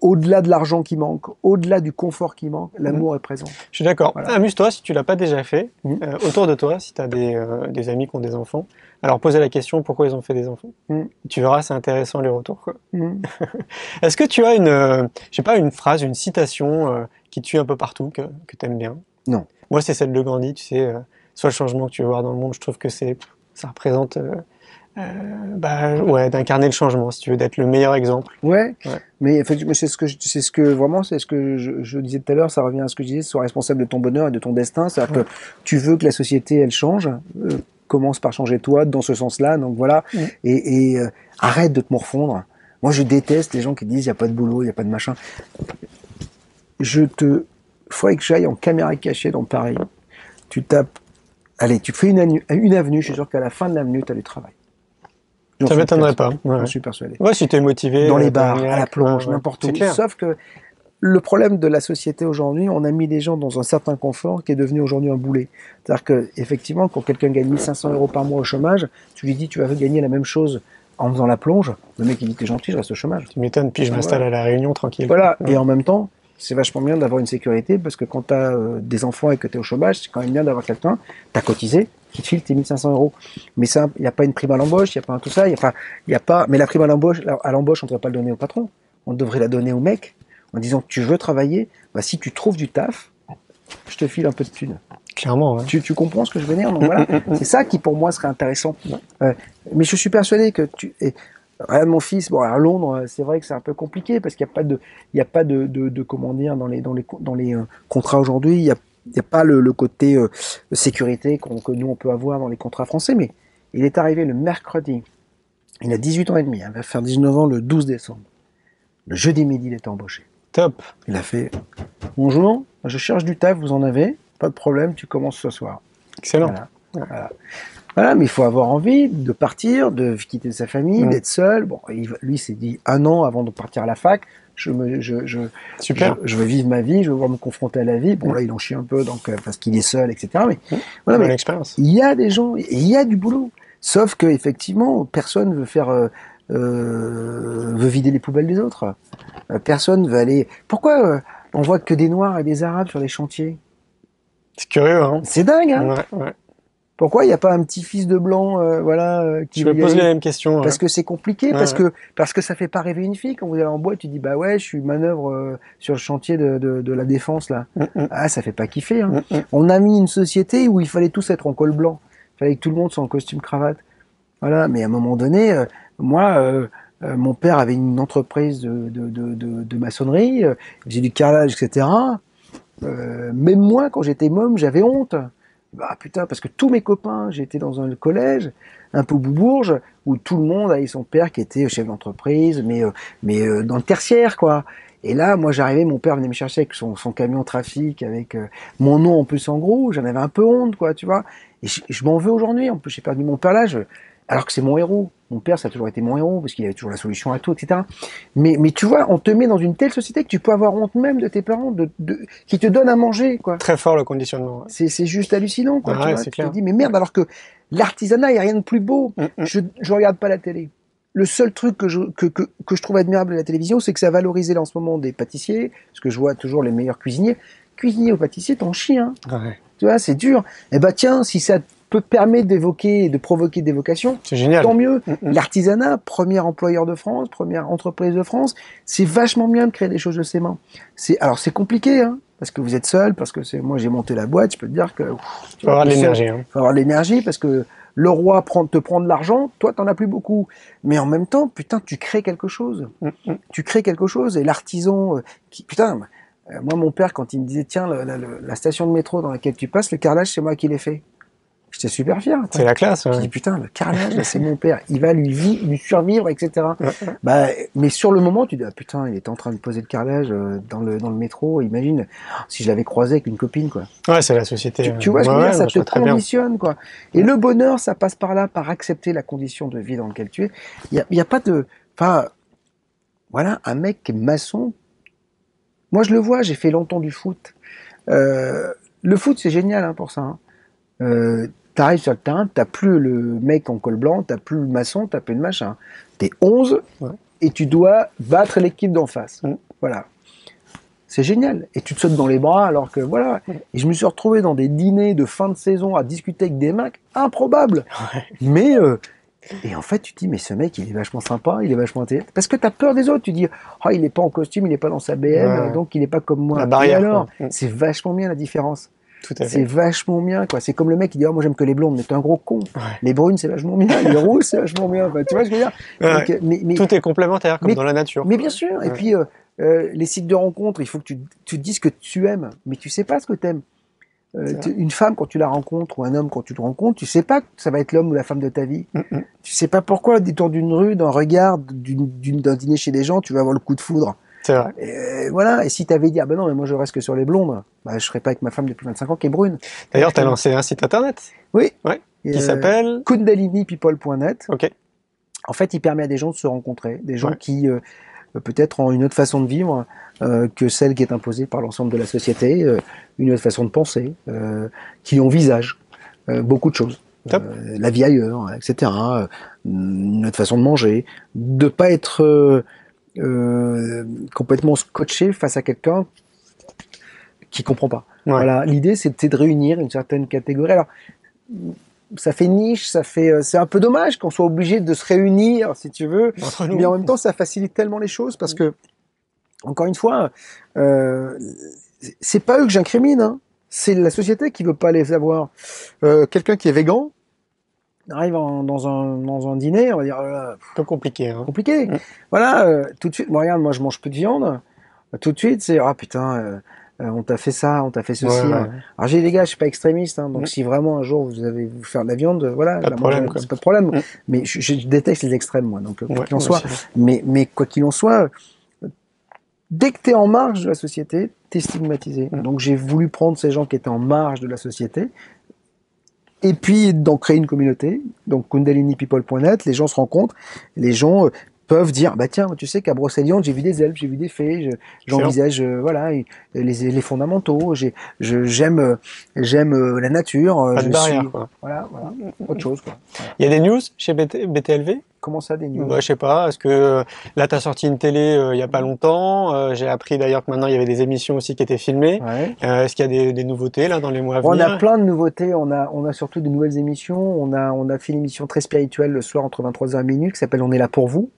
S2: au-delà de l'argent qui manque, au-delà du confort qui manque, l'amour est présent.
S1: Je suis d'accord.
S2: Voilà.
S1: Amuse-toi si tu l'as pas déjà fait.
S2: Mm.
S1: Autour de toi, si tu as des amis qui ont des enfants, alors posez la question pourquoi ils ont fait des enfants.
S2: Mm.
S1: Tu verras, c'est intéressant les retours, quoi.
S2: Mm.
S1: Est-ce que tu as je sais pas, une phrase, une citation qui te suit un peu partout, que tu aimes bien?
S2: Non.
S1: Moi, c'est celle de Gandhi, tu sais, soit le changement que tu veux voir dans le monde, je trouve que ça représente, ouais, d'incarner le changement, si tu veux, d'être le meilleur exemple.
S2: Ouais,
S1: Ouais.
S2: mais effectivement, c'est ce que je disais tout à l'heure, ça revient à ce que je disais, sois responsable de ton bonheur et de ton destin, c'est-à-dire que tu veux que la société, elle change, commence par changer toi dans ce sens-là, donc voilà,
S1: Mm.
S2: et arrête de te morfondre. Moi, je déteste les gens qui disent, il n'y a pas de boulot, il n'y a pas de machin. Faudrait que j'aille en caméra cachée dans Paris, tu tapes, allez, tu fais une avenue, je suis sûr qu'à la fin de l'avenue, tu as du travail.
S1: Ça m'étonnerait pas.
S2: J'en
S1: Ouais.
S2: suis persuadé.
S1: Ouais, si t'es motivé.
S2: Dans les
S1: t'as un
S2: bars, à la
S1: miracle,
S2: plonge,
S1: ouais.
S2: n'importe
S1: C'est
S2: où.
S1: clair.
S2: Sauf que le problème de la société aujourd'hui, on a mis les gens dans un certain confort qui est devenu aujourd'hui un boulet. C'est-à-dire que, effectivement, quand quelqu'un gagne 1 500 € par mois au chômage, tu lui dis tu vas gagner la même chose en faisant la plonge. Le mec il dit t'es gentil, je reste au chômage.
S1: Tu m'étonnes, puis je m'installe à la Réunion tranquille.
S2: Voilà.
S1: Ouais.
S2: Et en même temps, c'est vachement bien d'avoir une sécurité parce que quand tu as des enfants et que tu es au chômage, c'est quand même bien d'avoir quelqu'un, tu as cotisé, qui te file tes 1 500 €. Mais ça, il n'y a pas une prime à l'embauche, il n'y a pas tout ça, il y a pas, mais la prime à l'embauche, on ne devrait pas le donner au patron. On devrait la donner au mec en disant que tu veux travailler, bah, si tu trouves du taf, je te file un peu de thune.
S1: Clairement, ouais.
S2: Tu comprends ce que je veux dire? Donc voilà, c'est ça qui pour moi serait intéressant. Mais je suis persuadé que regarde mon fils, bon à Londres, c'est vrai que c'est un peu compliqué parce qu'il n'y a pas de comment dire dans les contrats aujourd'hui, il y a pas le côté sécurité que nous on peut avoir dans les contrats français. Mais il est arrivé le mercredi, il a 18 ans et demi, il va faire 19 ans le 12 décembre. Le jeudi midi, il était embauché.
S1: Top.
S2: Il a fait bonjour, je cherche du taf, vous en avez? Pas de problème, tu commences ce soir.
S1: Excellent.
S2: Voilà. Voilà, mais il faut avoir envie de partir, de quitter sa famille, d'être seul. Bon, lui s'est dit 1 an avant de partir à la fac,
S1: Super.
S2: je veux vivre ma vie, je veux voir me confronter à la vie. Bon, là, il en chie un peu, donc parce qu'il est seul, etc. Mais voilà,
S1: Bonne
S2: mais
S1: expérience.
S2: il y a des gens, et il y a du boulot. Sauf que effectivement, personne veut faire, veut vider les poubelles des autres. Personne veut aller. Pourquoi on voit que des Noirs et des Arabes sur les chantiers?
S1: C'est curieux, hein.
S2: C'est dingue, hein.
S1: Ouais.
S2: Pourquoi il n'y a pas un petit fils de blanc, qui
S1: Je me
S2: veut y
S1: pose
S2: aller?
S1: les mêmes questions.
S2: Parce que c'est compliqué,
S1: Ouais,
S2: parce que ça fait pas rêver une fille. Quand vous allez en bois, tu dis bah ouais, je suis manœuvre sur le chantier de la défense là. Ah, ça fait pas kiffer. Hein. On a mis une société où il fallait tous être en col blanc. Il fallait que tout le monde soit en costume cravate. Voilà. Mais à un moment donné, mon père avait une entreprise de maçonnerie, il faisait du carrelage, etc. Même moi, quand j'étais môme, j'avais honte. Bah putain, parce que tous mes copains, j'étais dans un collège, un peu boubourge, où tout le monde avait son père qui était chef d'entreprise, mais dans le tertiaire, quoi. Et là, moi, j'arrivais, mon père venait me chercher avec son camion trafic, avec mon nom en plus en gros, j'en avais un peu honte, quoi, tu vois. Et je m'en veux aujourd'hui, en plus, j'ai perdu mon père là, alors que c'est mon héros. Mon père, ça a toujours été mon héros, parce qu'il avait toujours la solution à tout, etc. Mais tu vois, on te met dans une telle société que tu peux avoir honte même de tes parents, qui te donnent à manger, quoi.
S1: très fort le conditionnement.
S2: C'est juste hallucinant, quoi.
S1: Ah
S2: Tu
S1: ouais,
S2: vois,
S1: c'est
S2: tu
S1: clair.
S2: te dis, mais merde, alors que l'artisanat, il n'y a rien de plus beau. Je regarde pas la télé. Le seul truc que je trouve admirable à la télévision, c'est que ça a valorisé là, en ce moment des pâtissiers, parce que je vois toujours les meilleurs cuisiniers. Cuisinier ou pâtissier, t'en chies, hein.
S1: Ouais.
S2: Tu vois, c'est dur. Eh ben tiens, si ça peut permettre d'évoquer et de provoquer des vocations,
S1: C'est génial.
S2: tant mieux. L'artisanat, premier employeur de France, première entreprise de France, c'est vachement bien de créer des choses de ses mains. Alors c'est compliqué, hein, parce que vous êtes seul, parce que moi j'ai monté la boîte, je peux te dire que
S1: Faut avoir de l'énergie. Hein.
S2: faut avoir de l'énergie, parce que le roi te prend de l'argent, toi t'en as plus beaucoup. Mais en même temps, putain, tu crées quelque chose. Tu crées quelque chose, et l'artisan, moi mon père quand il me disait tiens la station de métro dans laquelle tu passes, le carrelage c'est moi qui l'ai fait. J'étais super fier.
S1: C'est la classe. Ouais.
S2: Je dis putain, le carrelage, là, c'est mon père. Il va lui survivre, etc. Bah, mais sur le moment, tu dis ah putain, il était en train de poser le carrelage dans le métro. Imagine si je l'avais croisé avec une copine, quoi.
S1: Ouais, c'est la société.
S2: Tu vois ce que je veux dire, ça te conditionne,
S1: bien.
S2: quoi. Et le bonheur, ça passe par là, par accepter la condition de vie dans laquelle tu es. Il y a pas de, voilà, un mec qui est maçon. Moi, je le vois. J'ai fait longtemps du foot. Le foot, c'est génial hein, pour ça. Hein. T'arrives sur le terrain, t'as plus le mec en col blanc, t'as plus le maçon, t'as plus le machin. T'es 11 et tu dois battre l'équipe d'en face. Voilà. C'est génial. Et tu te sautes dans les bras alors que voilà. Et je me suis retrouvé dans des dîners de fin de saison à discuter avec des mecs improbables. Mais et en fait, tu te dis mais ce mec, il est vachement sympa, il est vachement intelligent. Parce que t'as peur des autres. Tu dis ah il est pas en costume, il est pas dans sa BM, donc il est pas comme moi.
S1: La barrière.
S2: Et alors, c'est vachement bien la différence.
S1: Tout à fait.
S2: C'est vachement bien, quoi. C'est comme le mec qui dit oh, moi j'aime que les blondes, mais t'es un gros con.
S1: Ouais.
S2: Les brunes c'est vachement bien, les rouges c'est vachement bien. Enfin, tu vois ce que je veux dire?
S1: Ouais.
S2: Donc, mais
S1: tout est complémentaire comme dans la nature.
S2: Mais bien sûr. Ouais. Et puis les sites de rencontres, il faut que tu te dises ce que tu aimes, mais tu sais pas ce que t'aimes. Une femme quand tu la rencontres ou un homme quand tu le rencontres, tu sais pas que ça va être l'homme ou la femme de ta vie. Tu sais pas pourquoi au détour d'une rue, d'un regard, d'un dîner chez des gens, tu vas avoir le coup de foudre.
S1: C'est vrai.
S2: Et voilà. Et si t'avais dit, ah ben non, mais moi je reste que sur les blondes, bah, je serais pas avec ma femme depuis 25 ans qui est brune.
S1: D'ailleurs, t'as lancé un site internet.
S2: Oui.
S1: Ouais. Qui s'appelle
S2: kundalinipeople.net.
S1: Ok.
S2: En fait, il permet à des gens de se rencontrer, des gens qui peut-être ont une autre façon de vivre que celle qui est imposée par l'ensemble de la société, une autre façon de penser, qui envisagent beaucoup de choses. La vie ailleurs, etc. Une autre façon de manger, de pas être complètement scotché face à quelqu'un qui comprend pas. Ouais. Voilà, l'idée c'est de réunir une certaine catégorie. Alors ça fait niche, c'est un peu dommage qu'on soit obligé de se réunir, si tu veux, mais en même temps ça facilite tellement les choses parce que encore une fois, c'est pas eux que j'incrimine, hein. C'est la société qui veut pas les avoir. Quelqu'un qui est végan arrive dans un dîner, on va dire
S1: un peu compliqué. Hein.
S2: Compliqué. Voilà, tout de suite. Moi, regarde, moi je mange peu de viande. Tout de suite, c'est ah putain, on t'a fait ça, on t'a fait ceci. Ouais. Alors j'ai dit, les gars, je suis pas extrémiste, hein, donc si vraiment un jour vous allez vous faire de la viande, voilà,
S1: pas de problème,
S2: c'est pas de problème. Mais je déteste les extrêmes, moi. Donc quoi qu'il en soit, mais quoi qu'il en soit, dès que t'es en marge de la société, t'es stigmatisé. Donc j'ai voulu prendre ces gens qui étaient en marge de la société, Et puis, d'en créer une communauté. Donc, kundalinipeople.net, les gens se rencontrent, les gens peuvent dire, bah tiens, tu sais qu'à Brocéliande, j'ai vu des elfes, j'ai vu des fées, j'envisage, voilà, les fondamentaux, j'aime la nature,
S1: Pas de barrière, quoi.
S2: voilà, autre chose, quoi. Voilà.
S1: Il y a des news chez BTLV?
S2: Comment ça, des news?
S1: Bah, je sais pas, est-ce que là t'as sorti une télé il y a pas longtemps, j'ai appris d'ailleurs que maintenant il y avait des émissions aussi qui étaient filmées.
S2: Ouais.
S1: Est-ce qu'il y a des nouveautés là dans les mois à
S2: On
S1: venir?
S2: a plein de nouveautés, on a surtout de nouvelles émissions, on a fait une émission très spirituelle le soir entre 23h et minuit qui s'appelle On est là pour vous.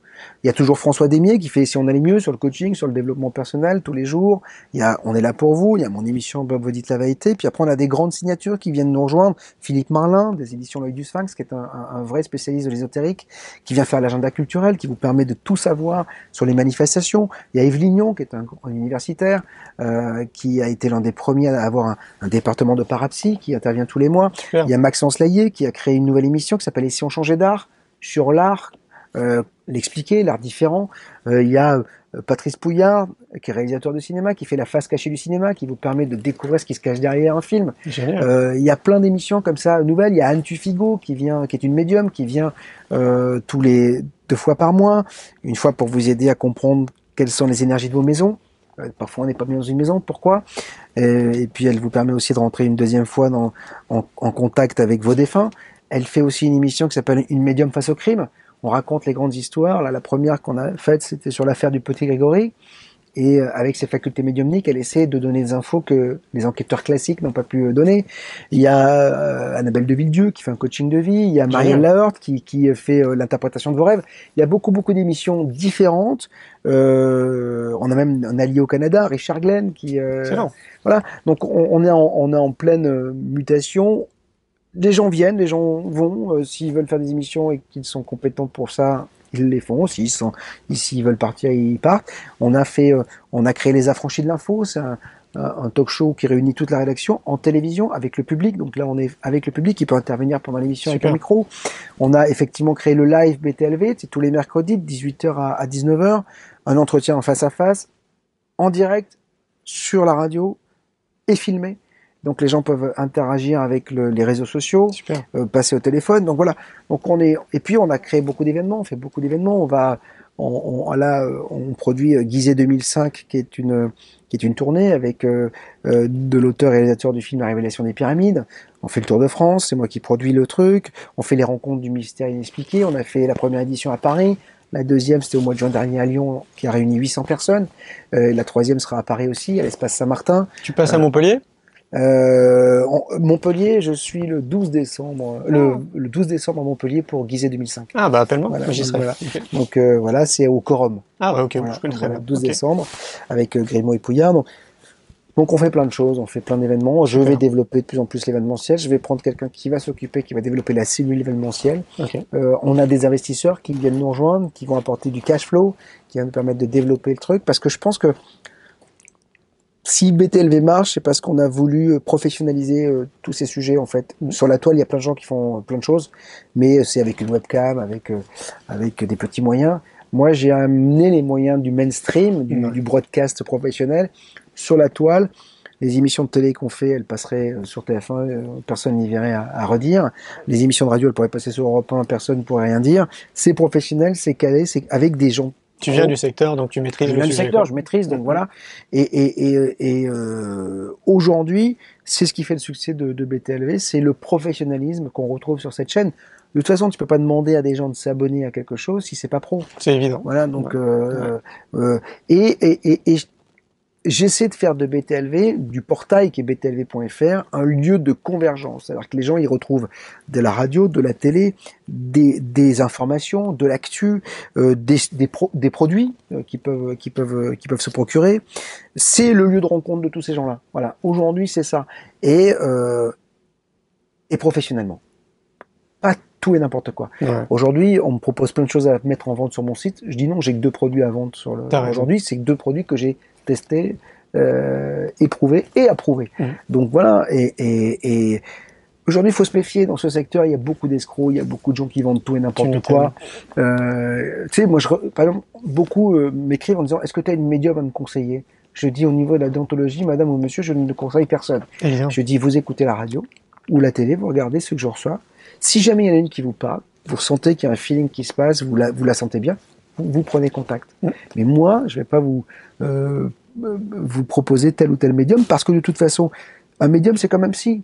S2: Il y a toujours François Demier qui fait Si on allait mieux sur le coaching, sur le développement personnel tous les jours. Il y a On est là pour vous, il y a mon émission Bob vous dites la vérité. Puis après on a des grandes signatures qui viennent nous rejoindre. Philippe Marlin des éditions L'œil du Sphinx qui est un vrai spécialiste de l'ésotérique qui vient faire l'agenda culturel, qui vous permet de tout savoir sur les manifestations. Il y a Yves Lignon qui est un universitaire qui a été l'un des premiers à avoir un département de parapsy qui intervient tous les mois.
S1: Super.
S2: Il y a Maxence Laillé qui a créé une nouvelle émission qui s'appelle Et si on changeait d'art sur l'art. L'expliquer, l'art différent. Il y a Patrice Pouillard, qui est réalisateur de cinéma, qui fait la face cachée du cinéma, qui vous permet de découvrir ce qui se cache derrière un film.
S1: Génial.
S2: Il y a plein d'émissions comme ça, nouvelles. Il y a Anne Tufigo, qui est une médium, qui vient tous les 2 fois par mois, une fois pour vous aider à comprendre quelles sont les énergies de vos maisons. Parfois on n'est pas bien dans une maison, pourquoi? Et puis elle vous permet aussi de rentrer une deuxième fois en contact avec vos défunts. Elle fait aussi une émission qui s'appelle Une médium face au crime. On raconte les grandes histoires. Là, la première qu'on a faite, c'était sur l'affaire du petit Grégory. Et avec ses facultés médiumniques, elle essaie de donner des infos que les enquêteurs classiques n'ont pas pu donner. Il y a Annabelle de Villedieu qui fait un coaching de vie. Il y a Marielle Laheurte qui fait l'interprétation de vos rêves. Il y a beaucoup d'émissions différentes. On a même un allié au Canada, Richard Glenn, qui... voilà. Donc on est en pleine mutation. Les gens viennent, les gens vont, s'ils veulent faire des émissions et qu'ils sont compétents pour ça, ils les font. S'ils veulent partir, ils partent. On a créé les Affranchis de l'info, c'est un talk show qui réunit toute la rédaction en télévision avec le public. Donc là, on est avec le public qui peut intervenir pendant l'émission avec un micro. On a effectivement créé le live BTLV, c'est tous les mercredis de 18h à 19h, un entretien en face à face, en direct, sur la radio et filmé. Donc les gens peuvent interagir avec les réseaux sociaux, passer au téléphone. Donc voilà. Donc et puis on a créé beaucoup d'événements. On fait beaucoup d'événements. On produit Gizeh 2005, qui est une tournée avec de l'auteur et réalisateur du film La Révélation des Pyramides. On fait le Tour de France. C'est moi qui produis le truc. On fait les rencontres du mystère inexpliqué. On a fait la première édition à Paris. La deuxième, c'était au mois de juin dernier à Lyon, qui a réuni 800 personnes. La troisième sera à Paris aussi, à l'espace Saint-Martin.
S1: Tu passes à Montpellier?
S2: Montpellier, je suis le 12 décembre, le 12 décembre à Montpellier pour Gizeh 2005.
S1: Ah bah appelle-moi,
S2: voilà,
S1: j'y serai.
S2: Voilà. Okay. Donc voilà, c'est au Quorum.
S1: Ah ouais, ok,
S2: voilà,
S1: je connais très bien.
S2: 12 décembre avec Grimaud et Pouillard. Donc on fait plein de choses, on fait plein d'événements. Je vais développer de plus en plus l'événementiel. Je vais prendre quelqu'un qui va s'occuper, qui va développer la cellule événementielle. On a des investisseurs qui viennent nous rejoindre, qui vont apporter du cash flow, qui vont nous permettre de développer le truc, parce que je pense que si BTLV marche, c'est parce qu'on a voulu professionnaliser tous ces sujets, en fait. Sur la toile, il y a plein de gens qui font plein de choses, mais c'est avec une webcam, avec des petits moyens. Moi, j'ai amené les moyens du mainstream, du broadcast professionnel sur la toile. Les émissions de télé qu'on fait, elles passeraient sur TF1, personne n'y verrait à redire. Les émissions de radio, elles pourraient passer sur Europe 1, personne ne pourrait rien dire. C'est professionnel, c'est calé, c'est avec des gens.
S1: Tu viens du secteur, donc tu maîtrises le sujet.
S2: Du secteur, je maîtrise, donc voilà. Et aujourd'hui, c'est ce qui fait le succès de BTLV, c'est le professionnalisme qu'on retrouve sur cette chaîne. De toute façon, tu peux pas demander à des gens de s'abonner à quelque chose si c'est pas pro.
S1: C'est évident.
S2: Voilà, donc j'essaie de faire de BTLV, du portail qui est btlv.fr, un lieu de convergence. C'est-à-dire que les gens y retrouvent de la radio, de la télé, des informations, de l'actu, des produits qui peuvent se procurer. C'est le lieu de rencontre de tous ces gens-là. Voilà. Aujourd'hui, c'est ça. Et professionnellement. Pas tout et n'importe quoi. Ouais. Aujourd'hui, on me propose plein de choses à mettre en vente sur mon site. Je dis non, j'ai que 2 produits à vendre sur le. Aujourd'hui, c'est que 2 produits que j'ai testé, éprouvé et approuvé. Donc voilà, et aujourd'hui il faut se méfier dans ce secteur, il y a beaucoup d'escrocs, il y a beaucoup de gens qui vendent tout et n'importe quoi. Tu sais, moi, par exemple, beaucoup m'écrivent en disant, est-ce que tu as une médium à me conseiller? Je dis au niveau de la déontologie, madame ou monsieur, je ne conseille personne. Je dis, vous écoutez la radio, ou la télé, vous regardez ce que je reçois. Si jamais il y en a une qui vous parle, vous ressentez qu'il y a un feeling qui se passe, vous la sentez bien, vous prenez contact. Mais moi, je vais pas vous proposer tel ou tel médium, parce que de toute façon, un médium, c'est comme un psy.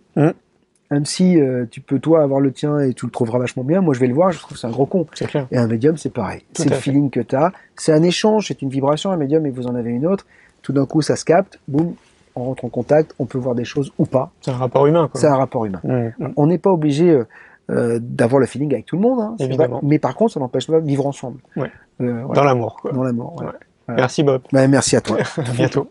S2: Un psy, tu peux toi avoir le tien et tu le trouveras vachement bien. Moi, je vais le voir, je trouve que c'est un gros con.
S1: C'est clair.
S2: Et un médium, c'est pareil. C'est le feeling que tu as. C'est un échange, c'est une vibration. Un médium, et vous en avez une autre. Tout d'un coup, ça se capte. Boum, on rentre en contact. On peut voir des choses ou pas.
S1: C'est un rapport humain, quoi.
S2: C'est un rapport humain. On n'est pas obligé d'avoir le feeling avec tout le monde. Hein,
S1: évidemment.
S2: Mais par contre, ça n'empêche pas de vivre ensemble.
S1: Ouais.
S2: Voilà.
S1: Dans l'amour, quoi.
S2: Dans l'amour, ouais.
S1: Ouais. Merci, Bob.
S2: Merci à toi.
S1: À bientôt.